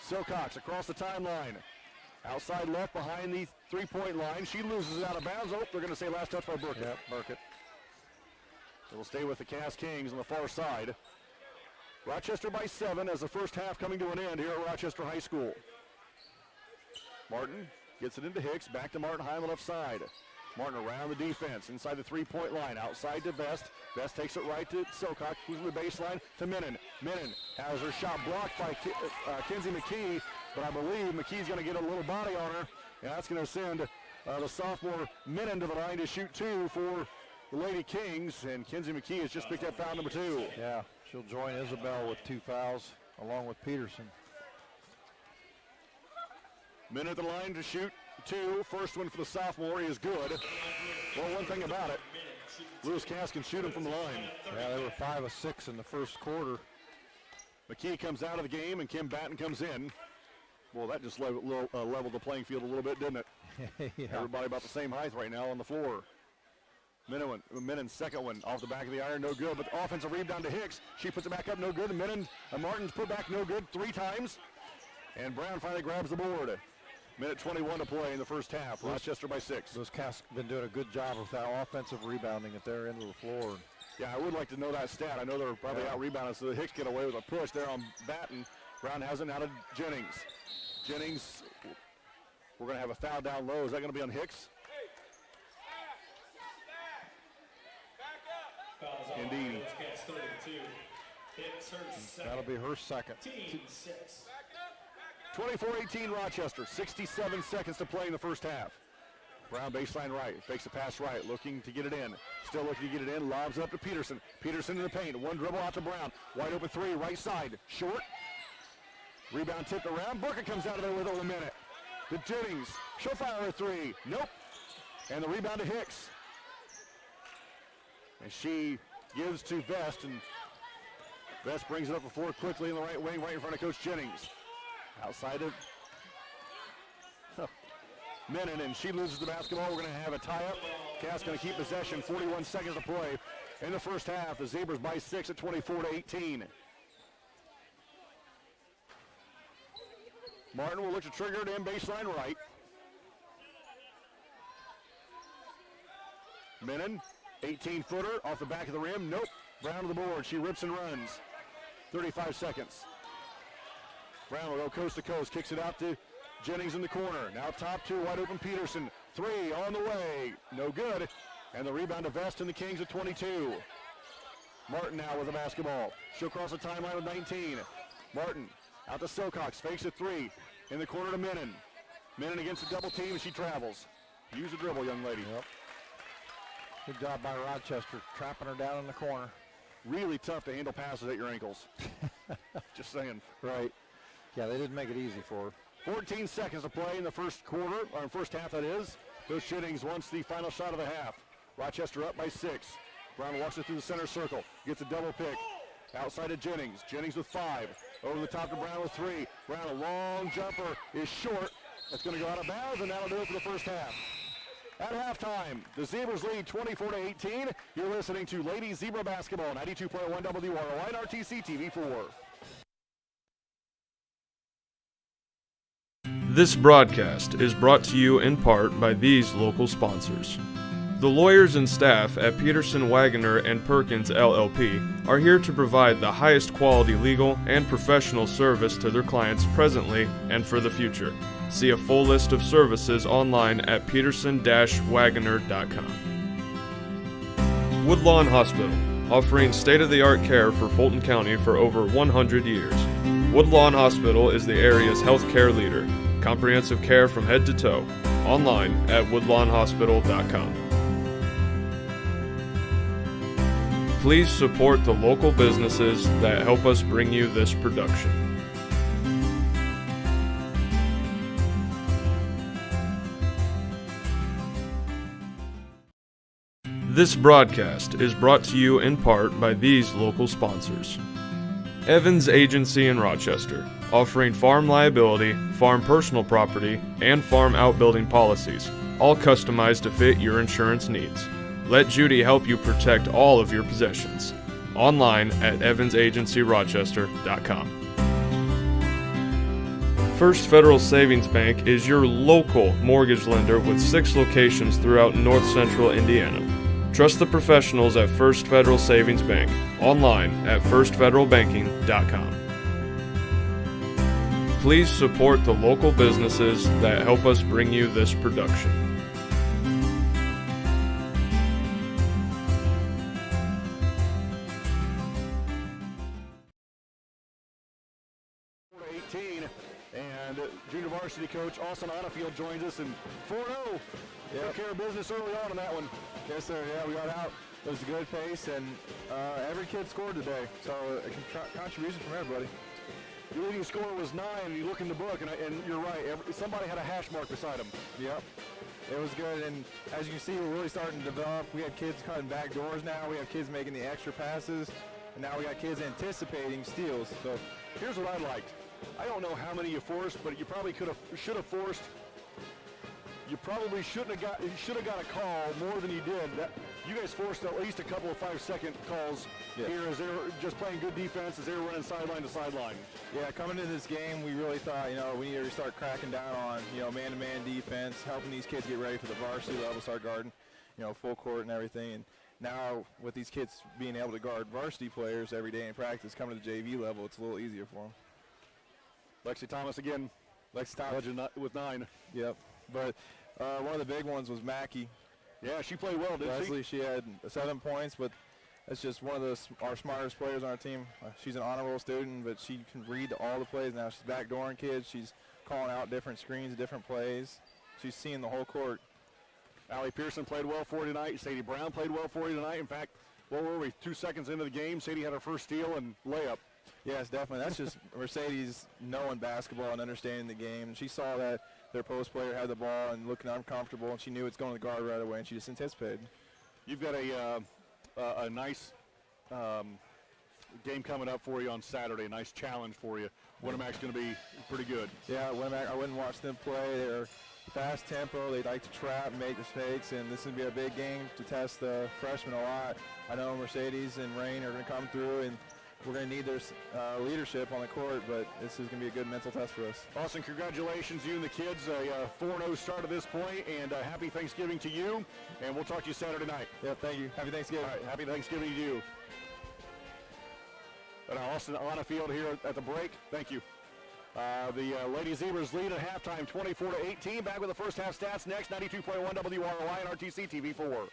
Silcox across the timeline. Outside left behind the three-point line. She loses it out of bounds. Oh, they're going to say last touch by Burkett. Yep, Burkett. It'll stay with the Cass Kings on the far side. Rochester by 7 as the first half coming to an end here at Rochester High School. Martin gets it into Hicks. Back to Martin high on the left side. Martin around the defense, inside the three-point line, outside to Vest. Vest takes it right to Silcox, who's in the baseline to Menon. Menon has her shot blocked by Kenzie McKee, but I believe McKee's going to get a little body on her, and that's going to send the sophomore Menon to the line to shoot 2 for the Lady Kings, and Kenzie McKee has just picked up foul number 2. Yeah, she'll join Isabel with 2 fouls, along with Peterson. Menon at the line to shoot 2. First one for the sophomore is good. Well, one thing about it, Lewis Cass can shoot him from the line. Yeah, they were 5 of 6 in the first quarter. McKee comes out of the game, and Kim Batten comes in. Well, that just leveled the playing field a little bit, didn't it? Yeah. Everybody about the same height right now on the floor. Menon's second one off the back of the iron, no good. But the offensive rebound to Hicks. She puts it back up, no good. And Martin's put back, no good, 3 times. And Brown finally grabs the board. Minute 21 to play in the first half. Rochester by 6. Those Cass been doing a good job with that offensive rebounding at their end of the floor. Yeah, I would like to know that stat. I know they're probably out rebounding, so the Hicks get away with a push there on Batten. Brown has it now to Jennings. Jennings, we're going to have a foul down low. Is that going to be on Hicks? Indeed. That'll be her second. 24-18 Rochester, 67 seconds to play in the first half. Brown baseline right, fakes a pass right, looking to get it in. Still looking to get it in, lobs it up to Peterson. Peterson in the paint, one dribble out to Brown. Wide open 3, right side, short. Rebound tipped around. Booker comes out of there with over a minute. To Jennings. She'll fire a three. Nope. And the rebound to Hicks. And she gives to Vest, and Vest brings it up the floor quickly in the right wing, right in front of Coach Jennings. Outside of Menon, and she loses the basketball. We're going to have a tie-up. Cass going to keep possession. 41 seconds to play in the first half. The Zebras by 6 at 24-18. Martin will look to trigger it in baseline right. Menon, 18-footer off the back of the rim. Nope. Brown to the board. She rips and runs. 35 seconds. Brown will go coast to coast. Kicks it out to Jennings in the corner. Now top two, wide open Peterson. Three on the way. No good. And the rebound to Vest and the Kings at 22. Martin now with the basketball. She'll cross the timeline with 19. Martin out to Silcox. Fakes a three. In the corner to Menon. Menon against the double team. She travels. Use the dribble, young lady. Yep. Good job by Rochester, trapping her down in the corner. Really tough to handle passes at your ankles. Just saying. Right. Yeah, they didn't make it easy for her. 14 seconds to play in the first quarter, or first half that is. Coach Jennings wants the final shot of the half. Rochester up by 6. Brown walks it through the center circle. Gets a double pick. Outside of Jennings. Jennings with 5. Over the top to Brown with 3. Brown, a long jumper, is short. That's going to go out of bounds, and that'll do it for the first half. At halftime, the Zebras lead 24-18. You're listening to Ladies Zebra Basketball, 92.1 WROI RTC TV4. This broadcast is brought to you in part by these local sponsors. The lawyers and staff at Peterson, Wagoner & Perkins LLP are here to provide the highest quality legal and professional service to their clients presently and for the future. See a full list of services online at peterson-wagoner.com. Woodlawn Hospital, offering state-of-the-art care for Fulton County for over 100 years. Woodlawn Hospital is the area's healthcare leader. Comprehensive care from head to toe. Online at woodlawnhospital.com. Please support the local businesses that help us bring you this production. This broadcast is brought to you in part by these local sponsors. Evans Agency in Rochester, offering farm liability, farm personal property, and farm outbuilding policies, all customized to fit your insurance needs. Let Judy help you protect all of your possessions. Online at evansagencyrochester.com. First Federal Savings Bank is your local mortgage lender with 6 locations throughout north central Indiana. Trust the professionals at First Federal Savings Bank. Online at firstfederalbanking.com. Please support the local businesses that help us bring you this production. And junior varsity coach Austin Onafield joins us, and 4-0. Took care of business early on in that one. Yes, sir. Yeah, we got out. It was a good pace, and every kid scored today. So a contribution from everybody. Your leading scorer was 9. You look in the book, and you're right. Somebody had a hash mark beside him. Yep. It was good, and as you can see, we're really starting to develop. We have kids cutting back doors now. We have kids making the extra passes, and now we got kids anticipating steals. So here's what I liked. I don't know how many you forced, but you probably should have forced. You probably should have got a call more than you did. You guys forced at least a couple of 5-second calls here as they were just playing good defense as they were running sideline to sideline. Yeah, coming into this game, we really thought, we needed to start cracking down on, man-to-man defense, helping these kids get ready for the varsity level, start guarding, full court and everything. And now with these kids being able to guard varsity players every day in practice, coming to the JV level, it's a little easier for them. Lexi Thomas again. Lexi Thomas with 9. Yep. But one of the big ones was Mackey. Yeah, she played well, didn't Leslie, she had 7 points, but that's just one of our smartest players on our team. She's an honor roll student, but she can read all the plays now. She's backdooring kids. She's calling out different screens, different plays. She's seeing the whole court. Allie Pearson played well for you tonight. Sadie Brown played well for you tonight. In fact, what were we, 2 seconds into the game? Sadie had her first steal and layup. Yes, definitely. That's just Mercedes knowing basketball and understanding the game. And she saw that their post player had the ball and looking uncomfortable, and she knew it's going to the guard right away, and she just anticipated. You've got a nice game coming up for you on Saturday, a nice challenge for you. Winamax's going to be pretty good. Yeah, Winamax, I wouldn't watch them play. They're fast tempo. They like to trap, make mistakes, and this is going to be a big game to test the freshmen a lot. I know Mercedes and Rain are going to come through, and we're going to need their leadership on the court, but this is going to be a good mental test for us. Austin, congratulations, you and the kids. A 4-0 start at this point, and happy Thanksgiving to you, and we'll talk to you Saturday night. Yeah, thank you. Happy Thanksgiving. All right, happy Thanksgiving to you. And Austin on the field here at the break. Thank you. The Lady Zebras lead at halftime, 24-18. Back with the first half stats next, 92.1 WROI and RTC TV4.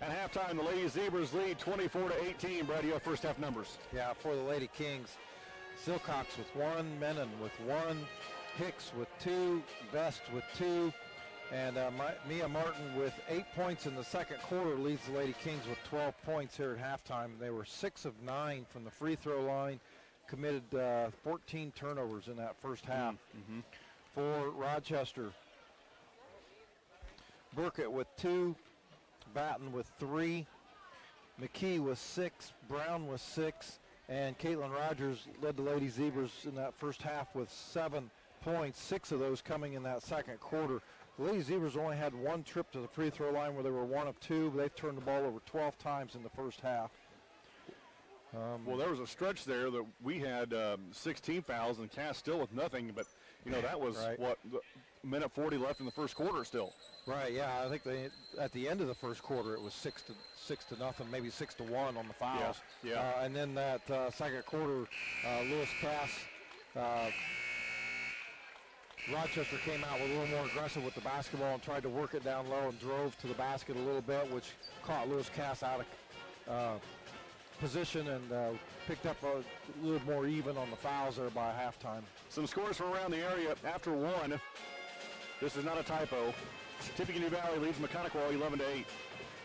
At halftime, the Lady Zebras lead 24-18. Brad, you have first half numbers. Yeah, for the Lady Kings, Silcox with 1, Menon with 1, Hicks with 2, Vest with 2, and Mia Martin with 8 points in the second quarter leads the Lady Kings with 12 points here at halftime. They were 6 of 9 from the free throw line, committed 14 turnovers in that first half. Mm-hmm. For Rochester, Burkett with 2, Batten with 3, McKee with 6, Brown with 6, and Caitlin Rogers led the Lady Zebras in that first half with 7 points, 6 of those coming in that second quarter. The Lady Zebras only had 1 trip to the free throw line where they were 1 of 2. They've turned the ball over 12 times in the first half. Well, there was a stretch there that we had 16 fouls and Cass still with nothing, but that was right. What, minute 40 left in the first quarter still. Right, yeah, I think at the end of the first quarter it was 6 to nothing, maybe 6 to 1 on the fouls. Yeah. And then that second quarter, Lewis Cass, Rochester came out with a little more aggressive with the basketball and tried to work it down low and drove to the basket a little bit, which caught Lewis Cass out of position and picked up a little more even on the fouls there by halftime. Some scores from around the area after 1. This is not a typo. Tippecanoe Valley leads Mechanical 11-8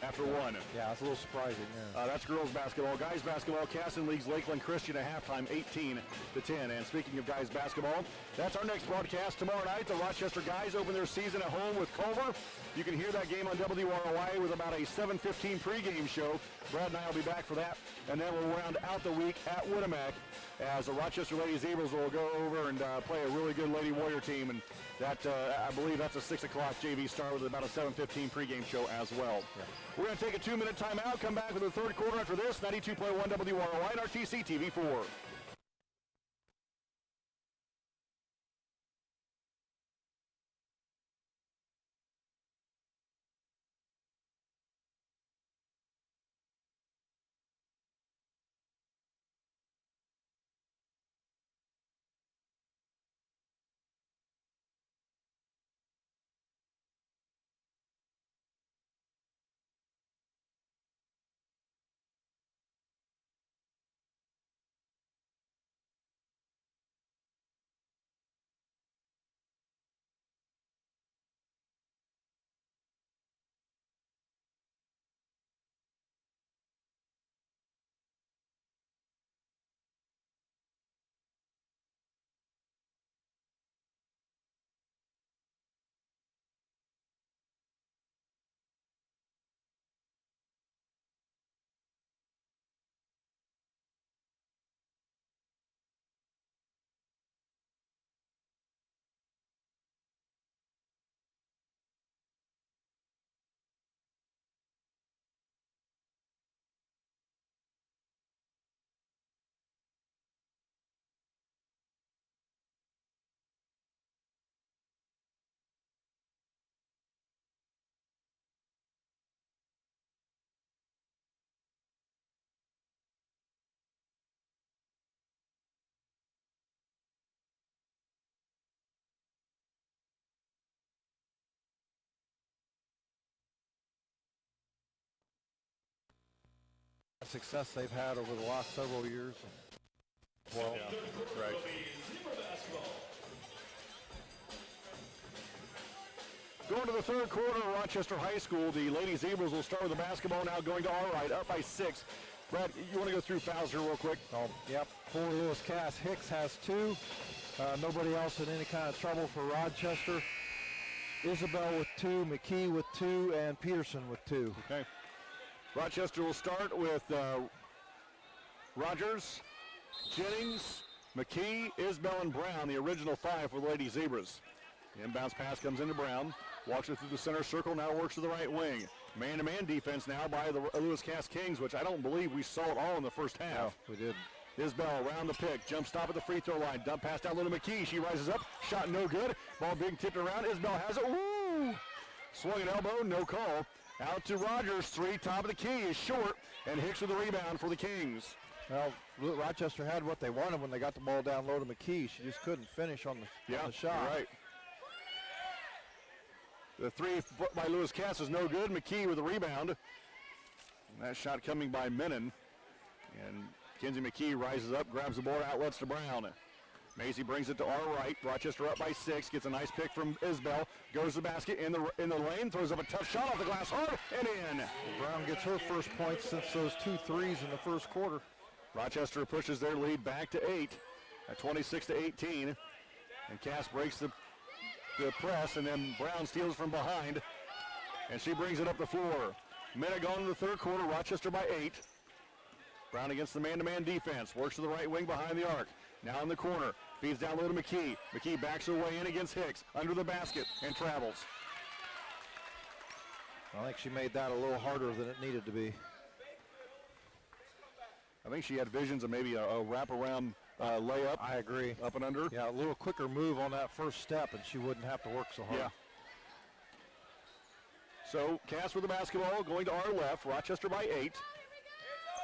after 1. Yeah, it's a little surprising. Yeah. That's girls basketball. Guys basketball, Casson leads Lakeland Christian at halftime 18-10. And speaking of guys basketball, that's our next broadcast tomorrow night. The Rochester guys open their season at home with Culver. You can hear that game on WROI with about a 7:15 pregame show. Brad and I will be back for that. And then we'll round out the week at Winamac as the Rochester Lady Zebras will go over and play a really good Lady Warrior team. And that, I believe that's a 6 o'clock JV start with about a 7:15 pregame show as well. Yeah. We're going to take a 2-minute timeout, come back with the third quarter after this, 92.1 WROI and RTC TV4. success they've had over the last several years. Well, right. Going to the third quarter, Rochester High School. The Lady Zebras will start with the basketball now, going to our right, up by 6. Brad, you want to go through fouls here real quick? Oh, yep. For Lewis Cass, Hicks has 2. Nobody else in any kind of trouble for Rochester. Isabel with 2, McKee with 2, and Peterson with 2. Okay. Rochester will start with Rogers, Jennings, McKee, Isbell, and Brown, the original 5 for the Lady Zebras. The inbounds pass comes into Brown. Walks it through the center circle, now works to the right wing. Man-to-man defense now by the Lewis Cass Kings, which I don't believe we saw at all in the first half. No, we did. Isbell around the pick, jump stop at the free throw line, dump pass down low to McKee. She rises up, shot no good. Ball being tipped around, Isbell has it, woo! Swung an elbow, no call. Out to Rogers, 3, top of the key is short, and Hicks with the rebound for the Kings. Well, Rochester had what they wanted when they got the ball down low to McKee. She just couldn't finish on the shot. Right. The 3 by Lewis Cass is no good. McKee with the rebound. And that shot coming by Menon. And Kenzie McKee rises up, grabs the board, outlets to Brown. Macy brings it to our right. Rochester up by 6. Gets a nice pick from Isbell. Goes to the basket in the lane. Throws up a tough shot off the glass hard and in. Brown gets her first points since those 2 threes in the first quarter. Rochester pushes their lead back to 8 at 26-18. And Cass breaks the press, and then Brown steals from behind, and she brings it up the floor. Minute gone in the third quarter, Rochester by 8. Brown against the man-to-man defense, works to the right wing behind the arc. Now in the corner, feeds down low to McKee. McKee backs her way in against Hicks, under the basket, and travels. I think she made that a little harder than it needed to be. I think she had visions of maybe a wraparound layup. I agree. Up and under. Yeah, a little quicker move on that first step, and she wouldn't have to work so hard. Yeah. So Cass with the basketball going to our left. Rochester by 8.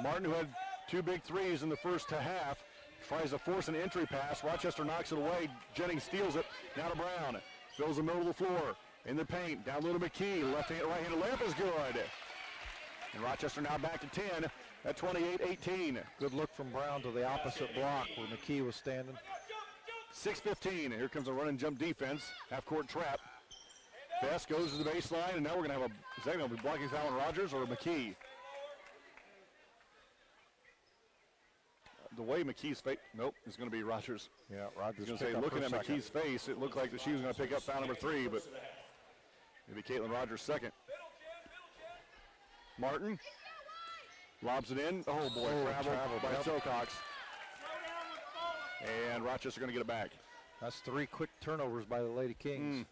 Martin, who had 2 big threes in the first half, tries to force an entry pass. Rochester knocks it away. Jennings steals it. Now to Brown. Fills the middle of the floor. In the paint. Down low to McKee. Right-handed layup is good. And Rochester now back to 10 at 28-18. Good look from Brown to the opposite block where McKee was standing. 6:15. Here comes a run and jump defense. Half-court trap. Fest goes to the baseline, and now we're going to have is that going to be blocking foul on Rogers or McKee? The way McKee's face, nope, it's going to be Rogers. Yeah, Rogers. I was going to say, looking at McKee's face, it looked like that she was going to pick up foul number 3, but maybe Caitlin Rogers second. Martin lobs it in. Oh boy, traveled by Silcox. And Rochester going to get it back. That's 3 quick turnovers by the Lady Kings.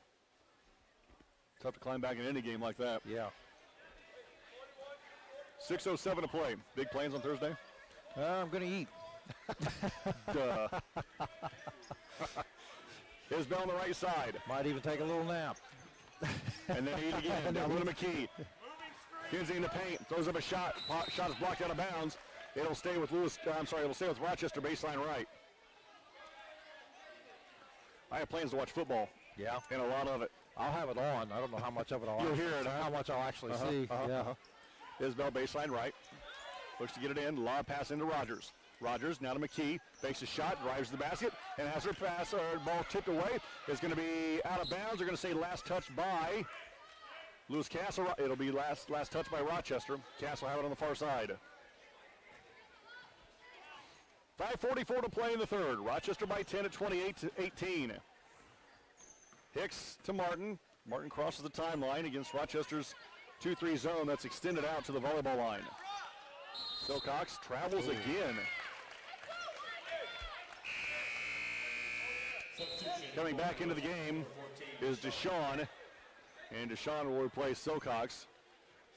Tough to climb back in any game like that. Yeah. 6:07 to play. Big plans on Thursday? I'm going to eat. Duh. Isbell on the right side. Might even take a little nap. And then eat again. Down to McKee. Kinsey in the paint. Throws up a shot. Shot is blocked out of bounds. It'll stay with it'll stay with Rochester baseline right. I have plans to watch football. Yeah. And a lot of it. I'll have it on. I don't know how much of it I'll You'll hear it. How much I'll actually see. Yeah. Isbell baseline right. Looks to get it in. Lob pass into Rogers. Rogers now to McKee. Fakes a shot. Drives the basket. And has her pass or ball tipped away. It's going to be out of bounds. They're going to say last touch by Lewis Cass. It'll be last touch by Rochester. Cass will have it on the far side. 5:44 to play in the third. Rochester by 10 at 28-18. Hicks to Martin. Martin crosses the timeline against Rochester's 2-3 zone that's extended out to the volleyball line. Silcox travels again. Coming back into the game is Deshaun. And Deshaun will replace Silcox,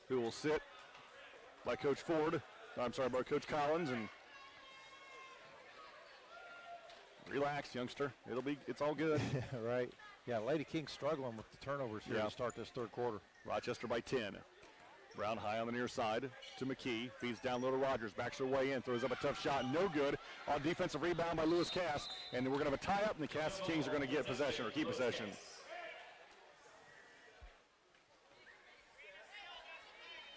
who will sit by Coach Ford. I'm sorry, by Coach Collins. And relax, youngster. It's all good. Right. Yeah, Lady King's struggling with the turnovers here to start this third quarter. Rochester by 10. Brown high on the near side to McKee. Feeds down low to Rogers. Backs her way in. Throws up a tough shot. No good. On defensive rebound by Lewis Cass. And we're going to have a tie-up, and the Cass Kings are going to get possession or keep possession.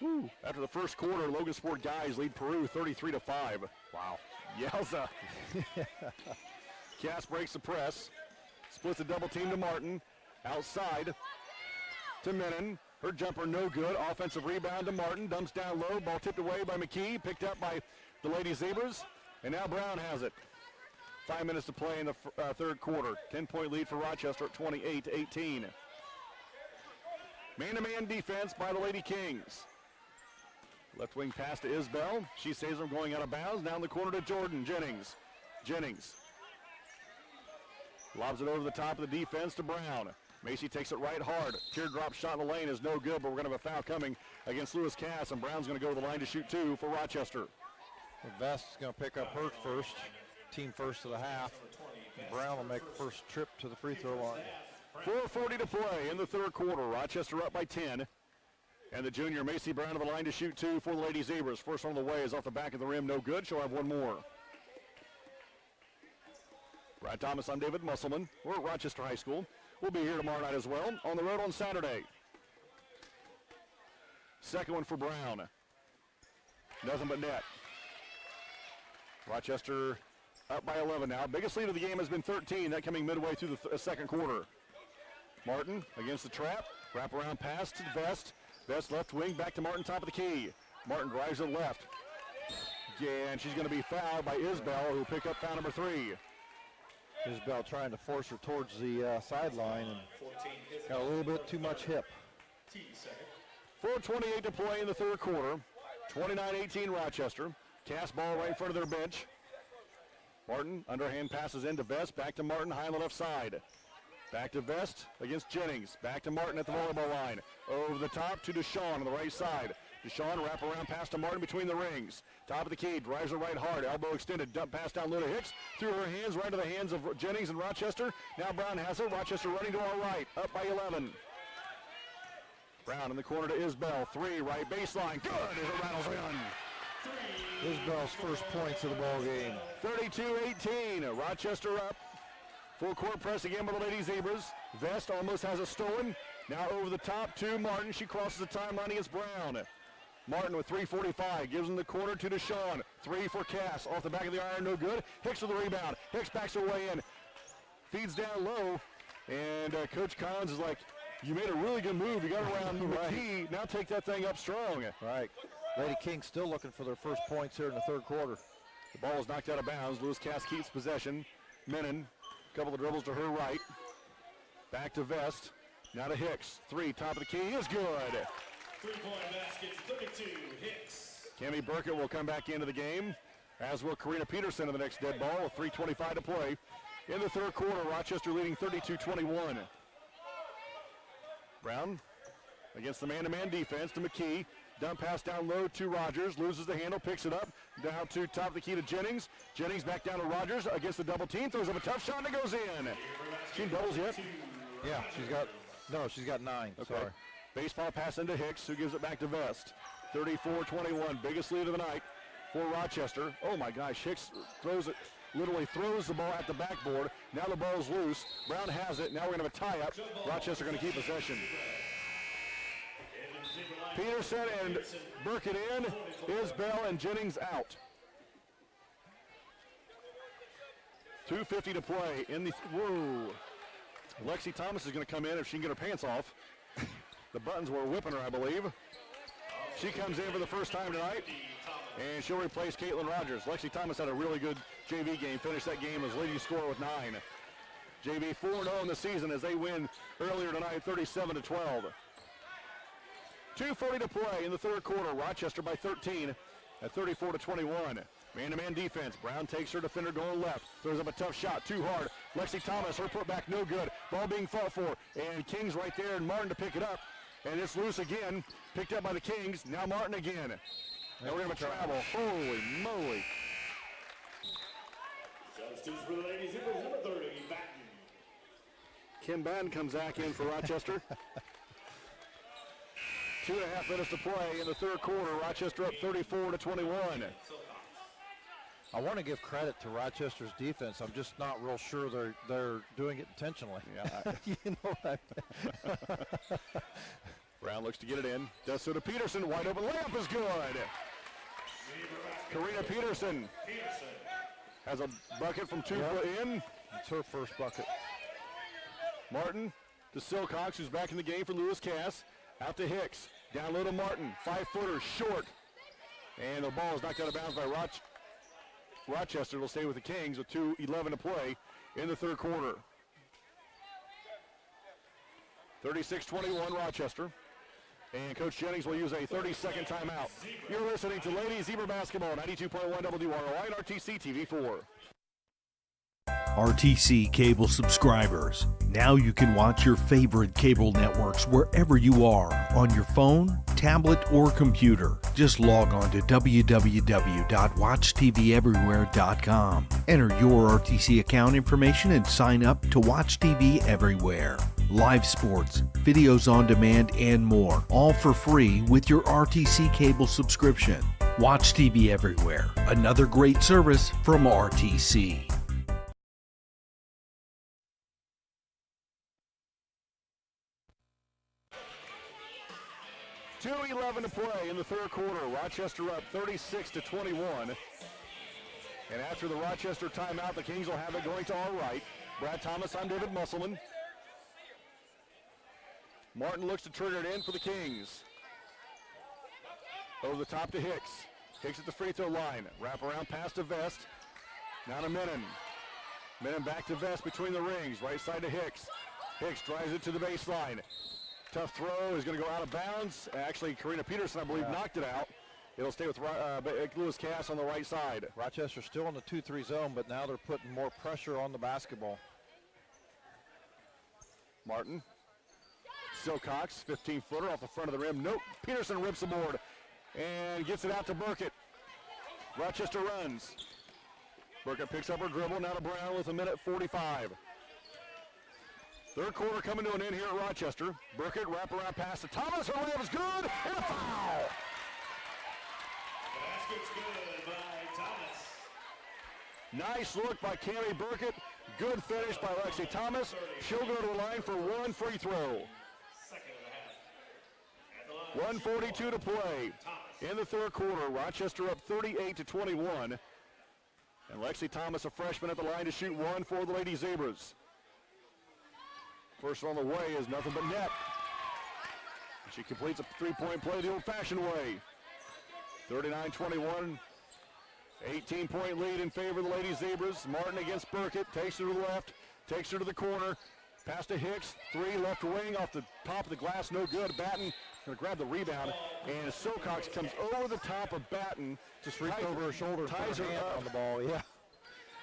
Woo. After the first quarter, Logansport guys lead Peru 33-5. Wow. Yowza. Cass breaks the press. Splits a double team to Martin. Outside to Menon. Her jumper no good. Offensive rebound to Martin. Dumps down low. Ball tipped away by McKee. Picked up by the Lady Zebras. And now Brown has it. 5 minutes to play in the third quarter. 10-point lead for Rochester at 28-18. Man-to-man defense by the Lady Kings. Left wing pass to Isbell. She saves them going out of bounds. Down the corner to Jordan Jennings. Jennings lobs it over the top of the defense to Brown. Macy takes it right hard. Teardrop shot in the lane is no good, but we're going to have a foul coming against Lewis Cass, and Brown's going to go to the line to shoot 2 for Rochester. Vest is going to pick up her first, team first of the half. Brown will make the first trip to the free throw line. 4:40 to play in the third quarter. Rochester up by 10. And the junior Macy Brown to the line to shoot 2 for the Lady Zebras. First one on the way is off the back of the rim, no good. She'll have one more. Brad Thomas, I'm David Musselman. We're at Rochester High School. We'll be here tomorrow night as well. On the road on Saturday. Second one for Brown. Nothing but net. Rochester up by 11 now. Biggest lead of the game has been 13. That coming midway through the second quarter. Martin against the trap. Wraparound pass to Vest. Vest left wing back to Martin, top of the key. Martin drives it left. And she's going to be fouled by Isbell, who pick up foul number 3. Isbell trying to force her towards the sideline and got a little bit too much hip. 4:28 to play in the third quarter. 29-18 Rochester. Cast ball right in front of their bench. Martin, underhand passes into Vest. Back to Martin, high on the left side. Back to Vest against Jennings. Back to Martin at the volleyball line. Over the top to Deshawn on the right side. Deshawn wrap around pass to Martin between the rings. Top of the key, drives it right hard. Elbow extended, dump pass down low to Hicks. Through her hands, right to the hands of Jennings and Rochester. Now Brown has it. Rochester running to our right. Up by 11. Brown in the corner to Isbell. 3, right baseline. Good as it rattles in. Isbell's first points of the ball game. 32-18. Rochester up. Full court press again by the Lady Zebras. Vest almost has it stolen. Now over the top to Martin. She crosses the timeline against Brown. Martin with 3:45 gives him the corner to Deshawn. 3 for Cass. Off the back of the iron, no good. Hicks with the rebound. Hicks backs her way in. Feeds down low. And Coach Collins is like, you made a really good move. You got around McKee. Now take that thing up strong. Right. Lady King still looking for their first points here in the third quarter. The ball is knocked out of bounds. Lewis Cass keeps possession. Menon, a couple of dribbles to her right. Back to Vest. Now to Hicks. 3, top of the key is good. 3-point basket, 32, Hicks. Cammie Burkett will come back into the game, as will Karina Peterson in the next dead ball with 3:25 to play. In the third quarter, Rochester leading 32-21. Brown against the man-to-man defense to McKee. Dump pass down low to Rogers. Loses the handle, picks it up. Down to top of the key to Jennings. Jennings back down to Rogers against the double team. Throws up a tough shot and it goes in. She doubles yet? Yeah, she's got 9. Okay. Sorry. Baseball pass into Hicks, who gives it back to Vest. 34-21, biggest lead of the night for Rochester. Oh my gosh, Hicks literally throws the ball at the backboard. Now the ball's loose. Brown has it. Now we're going to have a tie-up. Rochester going to keep possession. Peterson and Burkett in. Isbell and Jennings out. 2:50 to play in the. Whoa. Lexi Thomas is going to come in if she can get her pants off. The buttons were whipping her, I believe. She comes in for the first time tonight, and she'll replace Caitlin Rogers. Lexi Thomas had a really good JV game. Finished that game as leading scorer with 9. JV 4-0 in the season as they win earlier tonight, 37-12. 2:40 to play in the third quarter. Rochester by 13 at 34-21. Man-to-man defense. Brown takes her defender going left. Throws up a tough shot. Too hard. Lexi Thomas, her putback no good. Ball being fought for. And Kings right there and Martin to pick it up. And it's loose again. Picked up by the Kings. Now Martin again. And we're going to travel. Holy moly. Substitutes for the ladies, number 30, Batten. Kim Batten comes back in for Rochester. 2.5 minutes to play in the third quarter. Rochester up 34-21. I want to give credit to Rochester's defense. I'm just not real sure they're doing it intentionally. Yeah. You know what I mean? Brown looks to get it in. Does so to Peterson. Wide open layup is good. Karina Peterson has a bucket from 2 foot in. It's her first bucket. Martin to Silcox, who's back in the game for Lewis Cass. Out to Hicks. Down low to Martin. 5-footer short. And the ball is knocked out of bounds by Rochester. Will stay with the Kings with 2:11 to play in the third quarter. 36-21 Rochester. And Coach Jennings will use a 30-second timeout. You're listening to Ladies Zebra Basketball, 92.1 WROI and RTC TV4. RTC cable subscribers. Now you can watch your favorite cable networks wherever you are on your phone, tablet, or computer. Just log on to www.watchtveverywhere.com. Enter your RTC account information and sign up to watch TV everywhere. Live sports, videos on demand, and more, all for free with your RTC cable subscription. Watch TV everywhere. Another great service from RTC. 2:11 to play in the third quarter. Rochester up 36-21. And after the Rochester timeout, the Kings will have it going to our right. Brad Thomas on David Musselman. Martin looks to trigger it in for the Kings. Over the top to Hicks. Hicks at the free throw line. Wrap around pass to Vest. Now to Menon. Menon back to Vest between the rings. Right side to Hicks. Hicks drives it to the baseline. Tough throw is going to go out of bounds. Actually, Karina Peterson, I believe, knocked it out. It'll stay with Lewis Cass on the right side. Rochester still in the 2-3 zone, but now they're putting more pressure on the basketball. Martin. Silcox, 15-footer off the front of the rim. Nope. Peterson rips the board and gets it out to Burkett. Rochester runs. Burkett picks up her dribble. Now to Brown with 1:45. Third quarter coming to an end here at Rochester. Burkett wraparound pass to Thomas. Her layup is good, and a foul. Basket's good by Thomas. Nice look by Cami Burkett. Good finish by Lexi Thomas. She'll go to the line for one free throw. 1:42 to play in the third quarter. Rochester up 38-21. And Lexi Thomas, a freshman, at the line to shoot one for the Lady Zebras. First on the way is nothing but net. She completes a three-point play the old-fashioned way. 39-21. 18-point lead in favor of the Lady Zebras. Martin against Burkett. Takes her to the left. Takes her to the corner. Pass to Hicks. Three left wing off the top of the glass. No good. Batten going to grab the rebound. And Silcox comes over the top of Batten. Just reached over her shoulder. Ties her up on the ball. Yeah.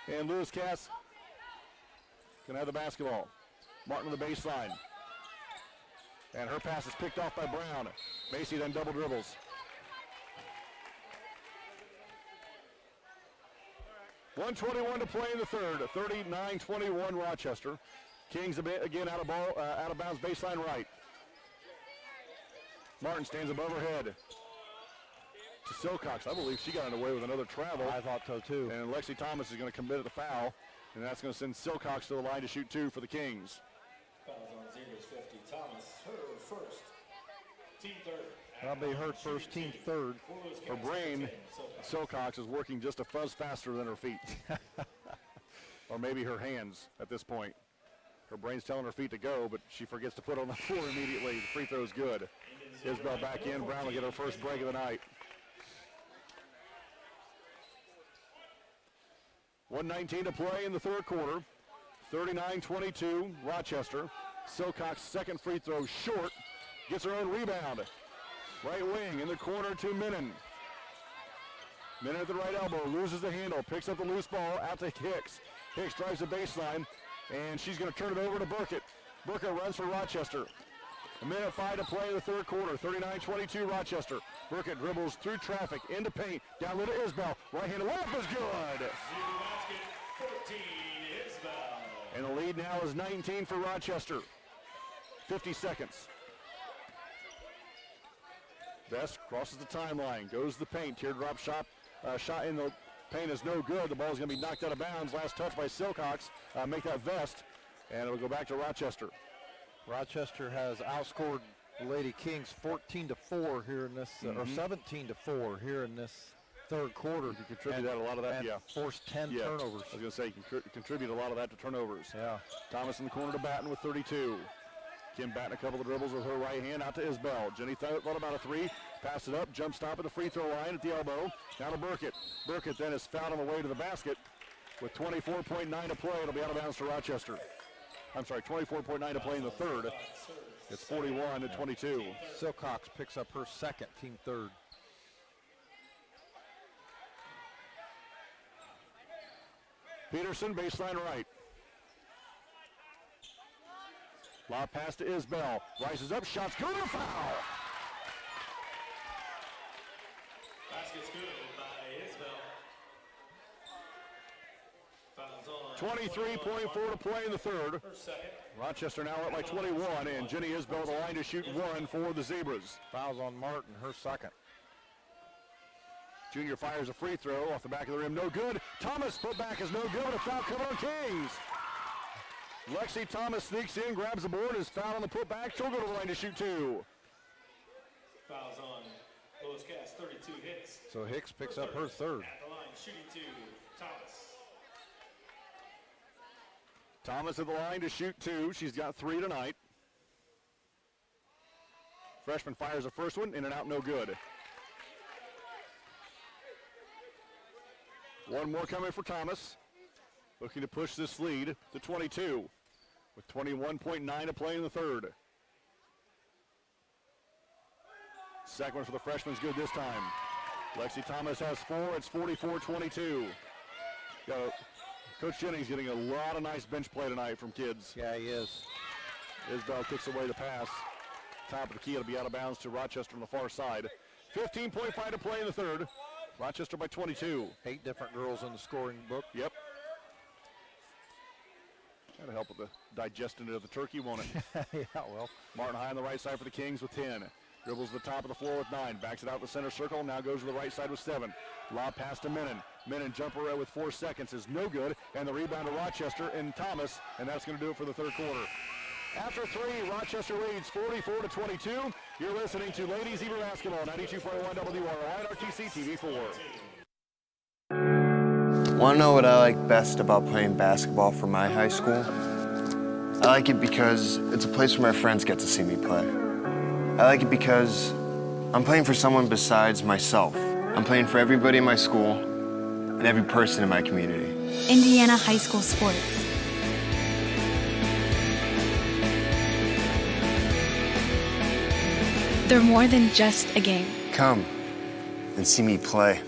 And Lewis Cass can have the basketball. Martin on the baseline. And her pass is picked off by Brown. Macy then double dribbles. .121 to play in the third. 39-21 Rochester. Kings again out of bounds baseline right. Martin stands above her head. To Silcox. I believe she got away with another travel. I thought so too. And Lexi Thomas is going to commit the foul. And that's going to send Silcox to the line to shoot two for the Kings. Fouls on Zebras 50. Thomas, her first. Team third. That'll be her first, team third. Her brain, Silcox, is working just a fuzz faster than her feet. Or maybe her hands at this point. Her brain's telling her feet to go, but she forgets to put on the floor immediately. The free throw's good. Isbell back in. Brown will get her first break of the night. 1:19 to play in the third quarter. 39-22, Rochester. Silcox second free throw short. Gets her own rebound. Right wing in the corner to Menon. Menon at the right elbow, loses the handle, picks up the loose ball out to Hicks. Hicks drives the baseline, and she's going to turn it over to Burkett. Burkett runs for Rochester. 1:05 to play in the third quarter. 39-22 Rochester. Burkett dribbles through traffic into paint. Down low to Isbell. Right-handed layup is good. 14, Isbell. And the lead now is 19 for Rochester. 50 seconds. Vest crosses the timeline, goes to the paint. Teardrop shot in the paint is no good. The ball is going to be knocked out of bounds. Last touch by Silcox. Make that Vest, and it'll go back to Rochester. Rochester has outscored the Lady Kings 14-4 here in this, or 17-4 here in this third quarter. You contribute a lot of that, and forced 10 turnovers. I was going to say, you contribute a lot of that to turnovers. Yeah. Thomas in the corner to Batten with 32. Kim Batten a couple of dribbles with her right hand out to Isbell. Jenny thought about a three, passed it up, jump stop at the free throw line at the elbow. Now to Burkett. Burkett then is fouled on the way to the basket with 24.9 to play. It'll be out of bounds to Rochester. I'm sorry, 24.9 to play in the third. It's 41-22. Silcox picks up her second, team third. Peterson, baseline right. Lob pass to Isbell. Rises up, shots good, a foul. Basket's good by Isbell. 23.4 to play in the third. Rochester now up by 21, and Jenny Isbell the line to shoot one for the Zebras. Fouls on Martin, her second. Junior fires a free throw off the back of the rim, no good. Thomas put back is no good, but a foul coming on Kings. Lexi Thomas sneaks in, grabs the board, is fouled on the putback. She'll go to the line to shoot two. Fouls on Lois Cass, 32 hits. So Hicks picks up her third. At the line, shooting two, Thomas. Thomas at the line to shoot two. She's got three tonight. Freshman fires the first one, in and out, no good. One more coming for Thomas. Looking to push this lead to 22 with 21.9 to play in the third. Second one for the freshman's good this time. Lexi Thomas has four. It's 44-22. Coach Jennings getting a lot of nice bench play tonight from kids. Yeah, he is. Isbell kicks away the pass. Top of the key, it'll be out of bounds to Rochester on the far side. 15.5 to play in the third. Rochester by 22. 8 different girls in the scoring book. Yep. That'll help with the digesting of the turkey, won't it? Yeah, well. Martin high on the right side for the Kings with 10. Dribbles to the top of the floor with 9. Backs it out to the center circle. Now goes to the right side with 7. Lob pass to Menon. Menon jumper with 4 seconds is no good. And the rebound to Rochester and Thomas. And that's going to do it for the third quarter. After 3, Rochester leads 44-22. You're listening to Ladies Zebra Basketball, 92.1 WROI RTC TV4. Want to know what I like best about playing basketball for my high school? I like it because it's a place where my friends get to see me play. I like it because I'm playing for someone besides myself. I'm playing for everybody in my school and every person in my community. Indiana high school sports. They're more than just a game. Come and see me play.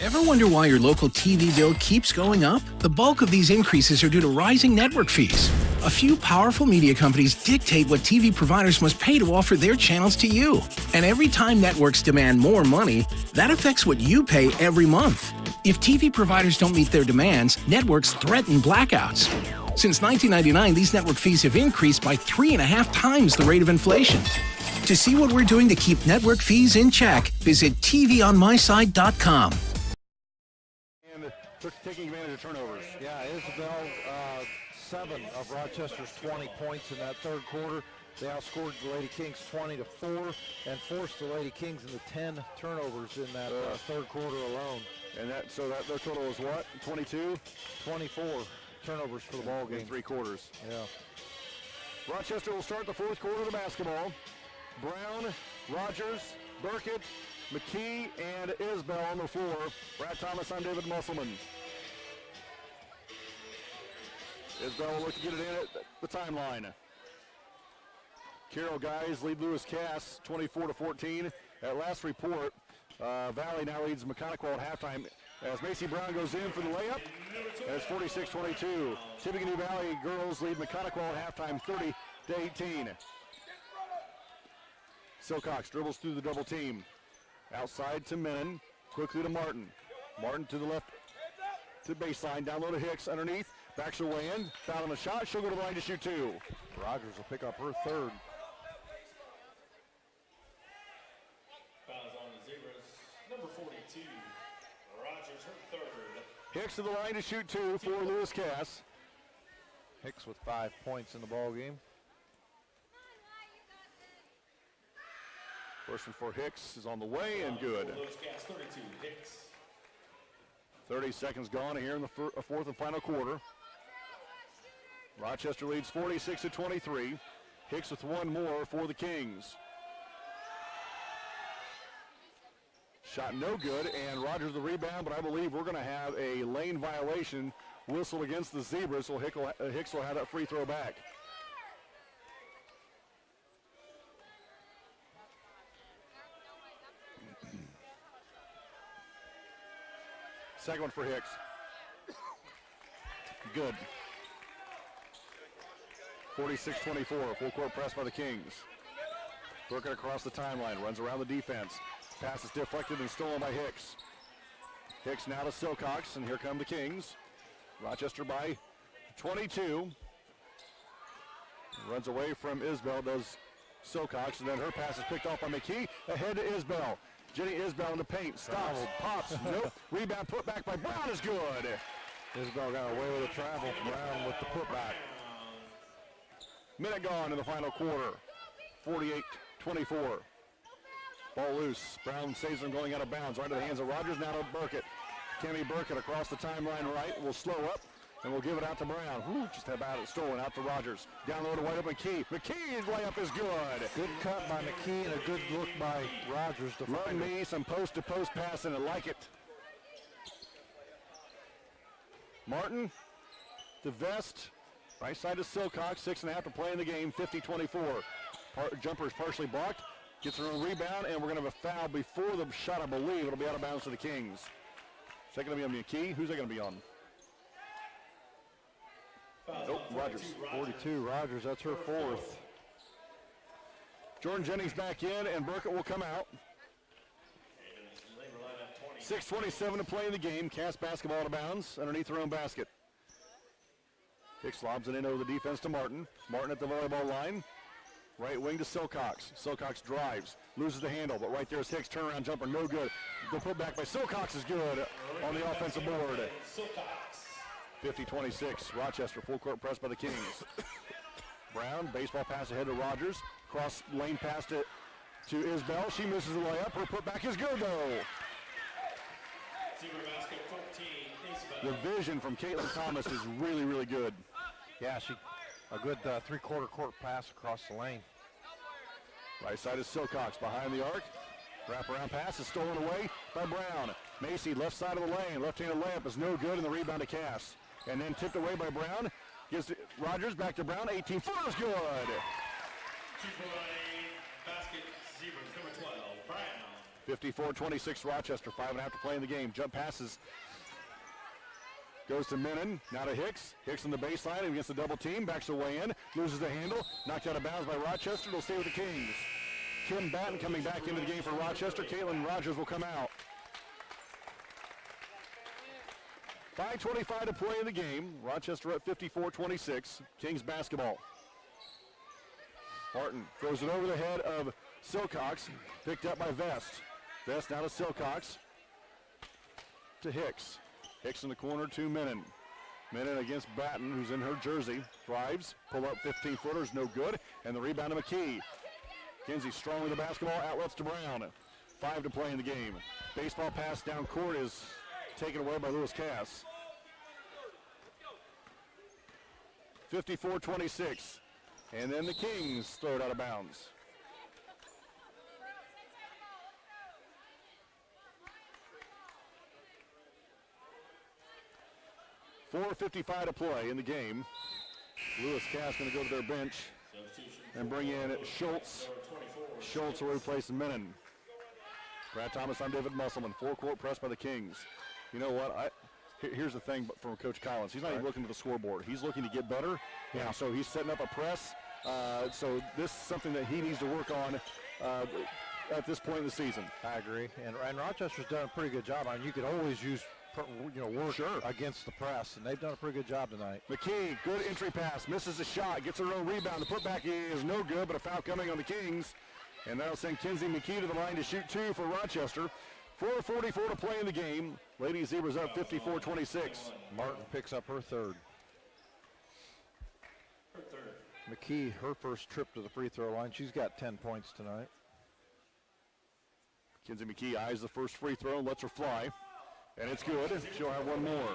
Ever wonder why your local TV bill keeps going up? The bulk of these increases are due to rising network fees. A few powerful media companies dictate what TV providers must pay to offer their channels to you. And every time networks demand more money, that affects what you pay every month. If TV providers don't meet their demands, networks threaten blackouts. Since 1999, these network fees have increased by 3.5 times the rate of inflation. To see what we're doing to keep network fees in check, visit tvonmyside.com. Taking advantage of turnovers. Yeah, Isabel, 7 of Rochester's 20 points in that third quarter. They outscored the Lady Kings 20-4 and forced the Lady Kings into 10 turnovers in that third quarter alone. And their total was what? 22? 24 turnovers for the ball game. In 3 quarters. Yeah. Rochester will start the fourth quarter of the basketball. Brown, Rogers, Burkett, McKee, and Isbell on the floor. Brad Thomas, I'm David Musselman. Isbell will look to get it in at the timeline. Carroll guys lead Lewis Cass 24-14. At last report, Valley now leads McConaughey at halftime as Macy Brown goes in for the layup. And it's 46-22. Tippecanoe Valley girls lead McConaughey at halftime 30-18. Silcox dribbles through the double team. Outside to Menon, quickly to Martin. Martin to the left to baseline, down low to Hicks underneath. Backs her way in, foul on the shot. She'll go to the line to shoot 2. Rogers will pick up her third. Fouls on the Zebras. Number 42, Rogers, her third. Hicks to the line to shoot 2 for Lewis Cass. Hicks with 5 points in the ball game. First one for Hicks is on the way and good. 30 seconds gone here in the fourth and final quarter. Rochester leads 46-23. Hicks with one more for the Kings. Shot no good, and Rogers the rebound, but I believe we're going to have a lane violation whistle against the Zebras, so Hicks will have that free throw back. Second one for Hicks. Good. 46-24, full court press by the Kings. Working across the timeline, runs around the defense. Pass is deflected and stolen by Hicks. Hicks now to Silcox, and here come the Kings. Rochester by 22. Runs away from Isbell, does Silcox, and then her pass is picked off by McKee. Ahead to Isbell. Jenny Isbell in the paint, stops, pops, nope. Rebound put back by Brown is good. Isbell got away with a travel. Brown with the putback. Minute gone in the final quarter. 48-24. Ball loose. Brown saves them going out of bounds. Right to the hands of Rogers. Now to Burkett. Cammy Burkett across the timeline right. Will slow up and we'll give it out to Brown. Ooh, just about it stolen out to Rogers. Down low to White open McKee. McKee's layup is good. Good cut by McKee and a good look by Rogers to Love find me it. some post-to-post passing. I like it. Martin, the vest. Right side to Silcox. 6.5 to play in the game. 50-24. Jumper is partially blocked. Gets her own rebound, and we're going to have a foul before the shot, I believe. It'll be out of bounds to the Kings. Is that going to be on McKee? Who's that going to be on? Nope, Rogers. 42, Rogers, that's her fourth. Jordan Jennings back in, and Burkett will come out. 6:27 to play in the game. Cass basketball out of bounds underneath her own basket. Hicks lobs it in over the defense to Martin. Martin at the volleyball line. Right wing to Silcox. Silcox drives, loses the handle, but right there is Hicks. Turnaround jumper, no good. The putback by Silcox is good on the offensive board. 50-26, Rochester, full court press by the Kings. Brown, baseball pass ahead to Rogers. Cross lane pass to Isbell. She misses the layup. Her putback is good though. The vision from Caitlin Thomas is really, really good. Yeah, a good three-quarter court pass across the lane. Right side is Silcox behind the arc. Wraparound pass is stolen away by Brown. Macy left side of the lane. Left-handed layup is no good, and the rebound to Cass. And then tipped away by Brown. Gives Rogers back to Brown. 18-footer is good. 2-point basket, Zebras, number 12, Brown. 54-26 Rochester, 5.5 to play in the game. Jump passes. Goes to Menon, now to Hicks. Hicks on the baseline against the double team. Backs away in, loses the handle. Knocked out of bounds by Rochester. It'll stay with the Kings. Kim Batten coming back into the game for Rochester. Caitlin Rogers will come out. 5:25 to play in the game. Rochester at 54-26. Kings basketball. Martin throws it over the head of Silcox. Picked up by Vest. Vest now to Silcox. To Hicks. Hicks in the corner to Menon. Menon against Batten, who's in her jersey. Drives. Pull up 15-footers. No good. And the rebound to McKee. Kinsey strong with the basketball. Outlets to Brown. 5 to play in the game. Baseball pass down court is taken away by Lewis Cass. 54-26. And then the Kings throw it out of bounds. .4:55 to play in the game. Lewis Cass going to go to their bench and bring in Schultz. Schultz will replace Menon. Brad Thomas, I'm David Musselman. Four-court press by the Kings. You know what? Here's the thing from Coach Collins. He's not even looking at the scoreboard. He's looking to get better. Yeah. So he's setting up a press. So this is something that he needs to work on at this point in the season. I agree. And Rochester's done a pretty good job. I mean, you could always use work against the press, and they've done a pretty good job tonight. McKee, good entry pass, misses the shot, gets her own rebound. The putback is no good, but a foul coming on the Kings. And that'll send Kinsey McKee to the line to shoot 2 for Rochester. 4:44 to play in the game. Lady Zebras up 54-26. Martin picks up her third. McKee, her first trip to the free throw line. She's got 10 points tonight. Kinsey McKee eyes the first free throw and lets her fly. And it's good. She'll have one more.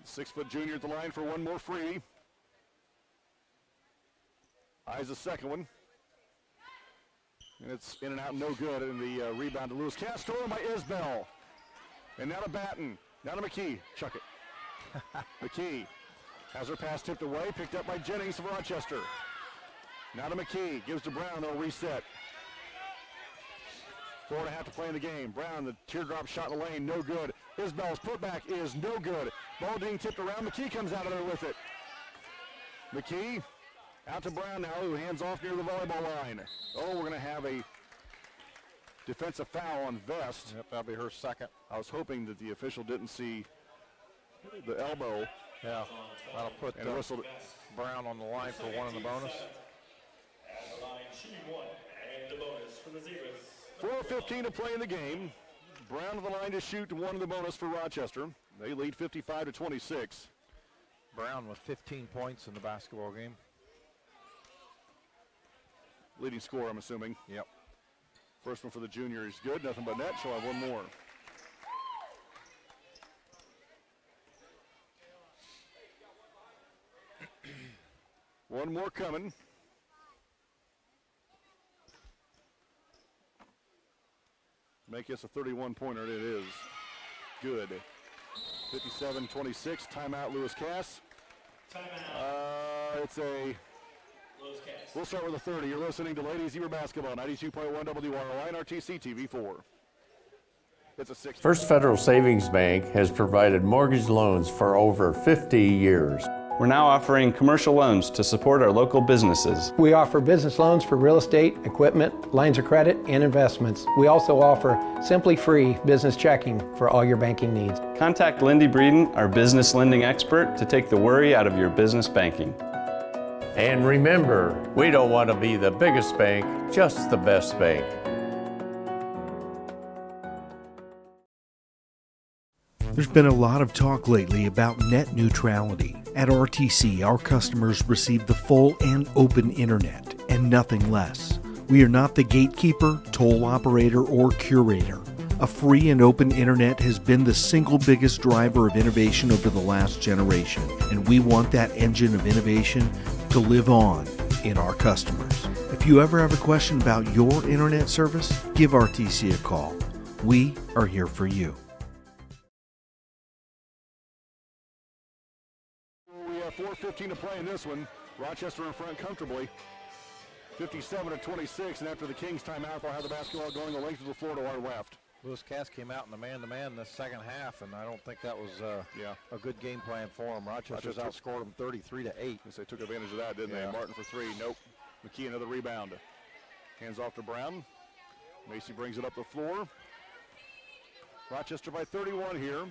6-foot junior at the line for one more free. Eyes the second one. And it's in and out, no good. And the rebound to Lewis Cass, stolen by Isbell. And now to Batten. Now to McKee. Chuck it. McKee has her pass tipped away, picked up by Jennings of Rochester. Now to McKee. Gives to Brown. They'll reset. 4.5 to play in the game. Brown, the teardrop shot in the lane, no good. Isbell's putback is no good. Ball being tipped around. McKee comes out of there with it. McKee out to Brown now, who hands off near the volleyball line. Oh, we're going to have a defensive foul on Vest. Yep, that'll be her second. I was hoping that the official didn't see the elbow. Yeah, that'll put Brown on the line for one in the bonus. 4:15 to play in the game. Brown on the line to shoot one in the bonus for Rochester. They lead 55-26. Brown with 15 points in the basketball game. Leading scorer, I'm assuming. Yep. First one for the junior is good. Nothing but net. She'll have one more. One more coming. Make this a 31-pointer. It is good. 57-26. Timeout, Lewis Cass. It's a. We'll start with a 30. You're listening to Ladies Zebra Basketball, 92.1 WROI and RTC TV4. It's a 6. First Federal Savings Bank has provided mortgage loans for over 50 years. We're now offering commercial loans to support our local businesses. We offer business loans for real estate, equipment, lines of credit, and investments. We also offer simply free business checking for all your banking needs. Contact Lindy Breeden, our business lending expert, to take the worry out of your business banking. And remember, we don't want to be the biggest bank, just the best bank. There's been a lot of talk lately about net neutrality. At RTC, our customers receive the full and open internet and nothing less. We are not the gatekeeper, toll operator, or curator. A free and open internet has been the single biggest driver of innovation over the last generation, and we want that engine of innovation to live on in our customers. If you ever have a question about your internet service, give RTC a call. We are here for you. We have 4:15 to play in this one. Rochester in front comfortably. 57-26, and after the Kings timeout, they'll have the basketball going the length of the floor to our left. Lewis Cass came out in the man-to-man the second half, and I don't think that was a good game plan for him. Rochester's outscored them 33-8. They took advantage of that, didn't they? Martin for three. Nope. McKee another rebound. Hands off to Brown. Macy brings it up the floor. Rochester by 31 here.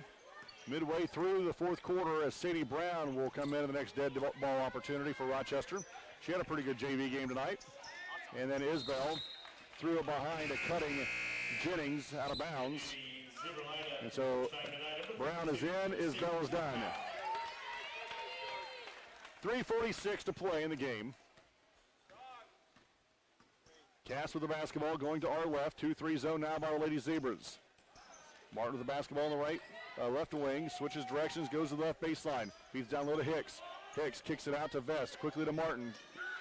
Midway through the fourth quarter, as Sadie Brown will come in the next dead ball opportunity for Rochester. She had a pretty good JV game tonight. And then Isbell threw it behind a cutting Jennings out of bounds. And so Brown is in, Isbell is done. 3:46 to play in the game. Cass with the basketball going to our left. 2-3 zone now by our Lady Zebras. Martin with the basketball on the right, left wing, switches directions, goes to the left baseline. Feeds down low to Hicks. Hicks kicks it out to Vest, quickly to Martin.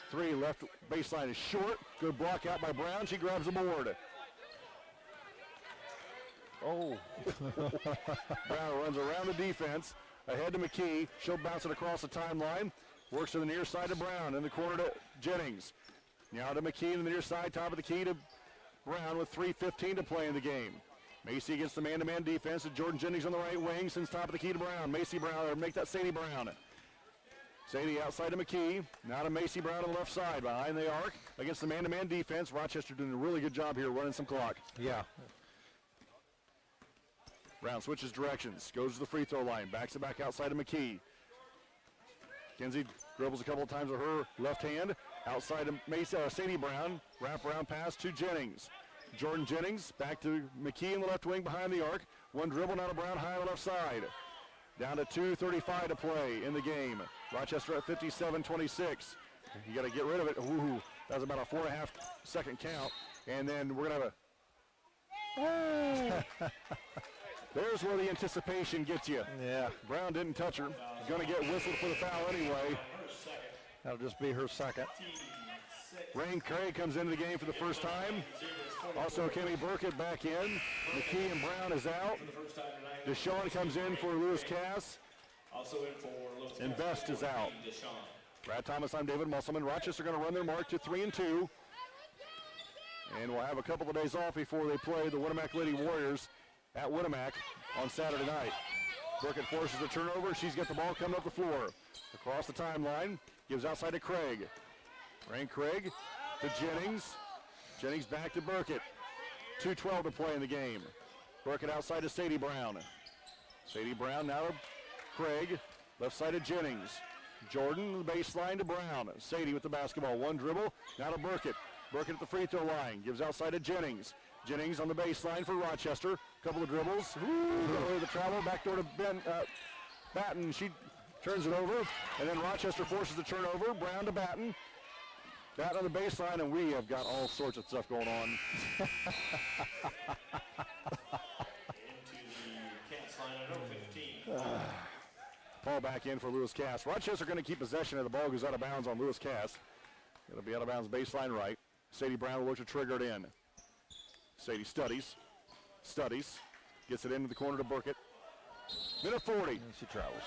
Three, left baseline is short. Good block out by Brown. She grabs the board. Oh. Brown runs around the defense. Ahead to McKee. She'll bounce it across the timeline. Works to the near side to Brown. In the corner to Jennings. Now to McKee in the near side. Top of the key to Brown with 3:15 to play in the game. Macy against the man-to-man defense. To Jordan Jennings on the right wing. Sends top of the key to Brown. Macy Brown, or make that Sadie Brown. Sadie outside to McKee. Now to Macy Brown on the left side. Behind the arc against the man-to-man defense. Rochester doing a really good job here running some clock. Yeah. Brown switches directions. Goes to the free throw line. Backs it back outside to McKee. Kinsey dribbles a couple of times with her left hand. Outside to Macy, Sadie Brown. Wrap around pass to Jennings. Jordan Jennings back to McKee in the left wing behind the arc. One dribble now to Brown high on the left side. Down to 2:35 to play in the game. Rochester at 57-26. You got to get rid of it. Ooh, that was about a 4.5 second count. And then we're going to have a... There's where the anticipation gets you. Yeah. Brown didn't touch her. Going to get whistled for the foul anyway. That'll just be her second. Rain Craig comes into the game for the first time. Also, Kimmy Burkett back in. McKee and Brown is out. Deshaun comes in for Lewis Cass. And Best is out. Brad Thomas, I'm David Musselman. Rochester going to run their mark to 3-2. And we'll have a couple of days off before they play the Winamac Lady Warriors at Winamac on Saturday night. Burkett forces a turnover. She's got the ball coming up the floor. Across the timeline. Gives outside to Craig. Rain Craig to Jennings. Jennings back to Burkett. 2:12 to play in the game. Burkett outside to Sadie Brown. Sadie Brown now to Craig. Left side to Jennings. Jordan, the baseline to Brown. Sadie with the basketball. One dribble. Now to Burkett. Burkett at the free throw line. Gives outside to Jennings. Jennings on the baseline for Rochester. Couple of dribbles. Got away with the travel. Backdoor to Batten. She turns it over. And then Rochester forces the turnover. Brown to Batten. Batten on the baseline, and we have got all sorts of stuff going on. Ball back in for Lewis Cass. Rochester going to keep possession of the ball. Goes out of bounds on Lewis Cass. It'll be out of bounds baseline right. Sadie Brown will look to trigger it in. Sadie studies. Gets it into the corner to Burkett. Minute 40. And she travels.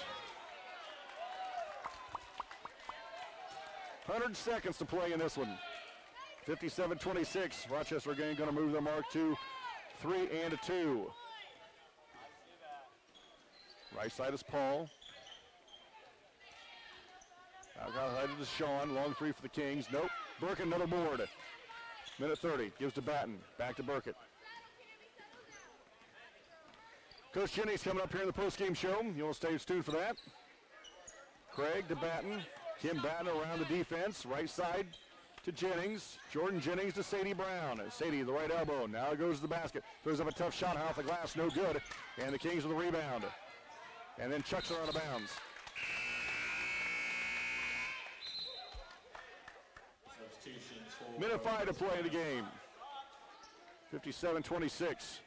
100 seconds to play in this one. 57-26. Rochester again going to move their mark to 3-2. Right side is Paul. Outside to Sean. Long three for the Kings. Nope. Burkett another board. Minute 30. Gives to Batten. Back to Burkett. Coach Jennings coming up here in the postgame show. You want to stay tuned for that. Craig to Batten. Kim Batten around the defense. Right side to Jennings. Jordan Jennings to Sadie Brown. Sadie, the right elbow. Now goes to the basket. Throws up a tough shot off the glass. No good. And the Kings with the rebound. And then chucks her out of bounds. Minute 5 to play in the game. 57-26.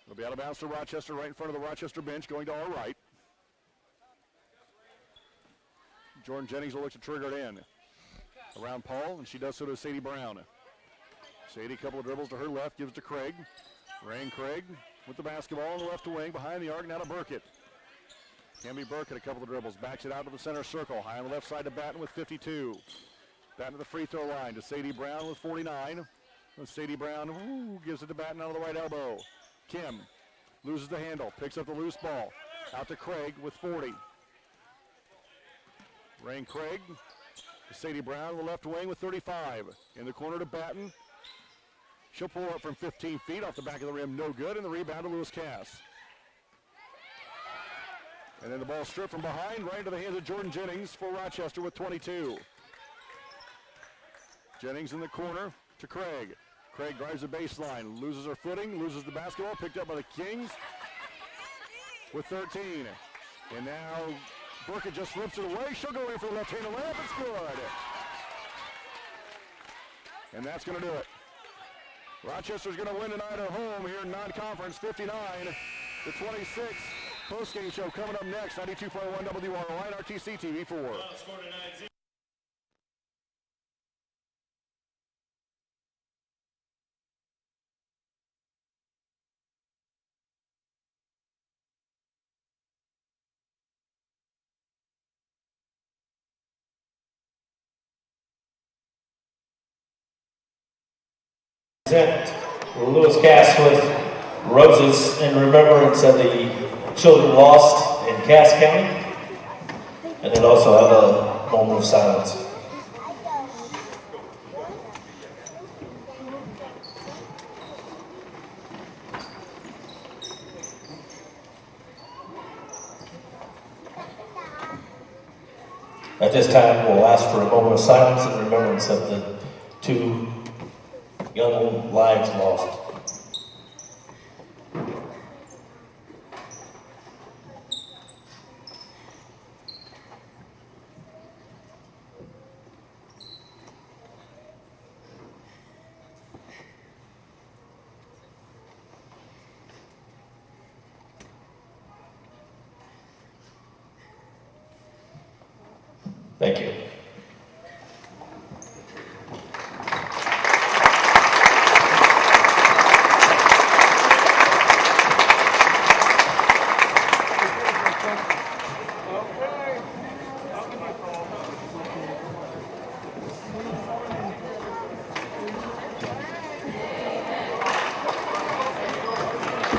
It'll be out of bounds to Rochester, right in front of the Rochester bench, going to our right. Jordan Jennings will look to trigger it in. Around Paul, and she does so to Sadie Brown. Sadie, a couple of dribbles to her left, gives to Craig. Rain Craig with the basketball on the left wing, behind the arc, now to Burkett. Camby Burkett, a couple of dribbles, backs it out to the center circle. High on the left side to Batten with 52. Batten to the free throw line to Sadie Brown with 49. And Sadie Brown gives it to Batten out of the right elbow. Kim loses the handle, picks up the loose ball. Out to Craig with 40. Rain Craig to Sadie Brown on the left wing with 35. In the corner to Batten. She'll pull up from 15 feet off the back of the rim, no good, and the rebound to Lewis Cass. And then the ball stripped from behind, right into the hands of Jordan Jennings for Rochester with 22. Jennings in the corner to Craig. Craig drives the baseline, loses her footing, loses the basketball, picked up by the Kings with 13. And now Burkett just rips it away. She'll go in for the left-handed layup. It's good. And that's going to do it. Rochester's going to win tonight at home here in non-conference, 59-26. Postgame show coming up next, 92.1 WROI and RTC TV4. Lewis Cass with roses in remembrance of the children lost in Cass County, and then also have a moment of silence. At this time, we'll ask for a moment of silence in remembrance of the two young lives lost. Thank you.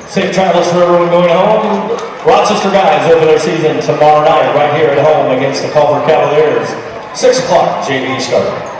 Safe travels for everyone going home. Rochester guys open their season tomorrow night right here at home against the Culver Cavaliers. 6 o'clock, JV start.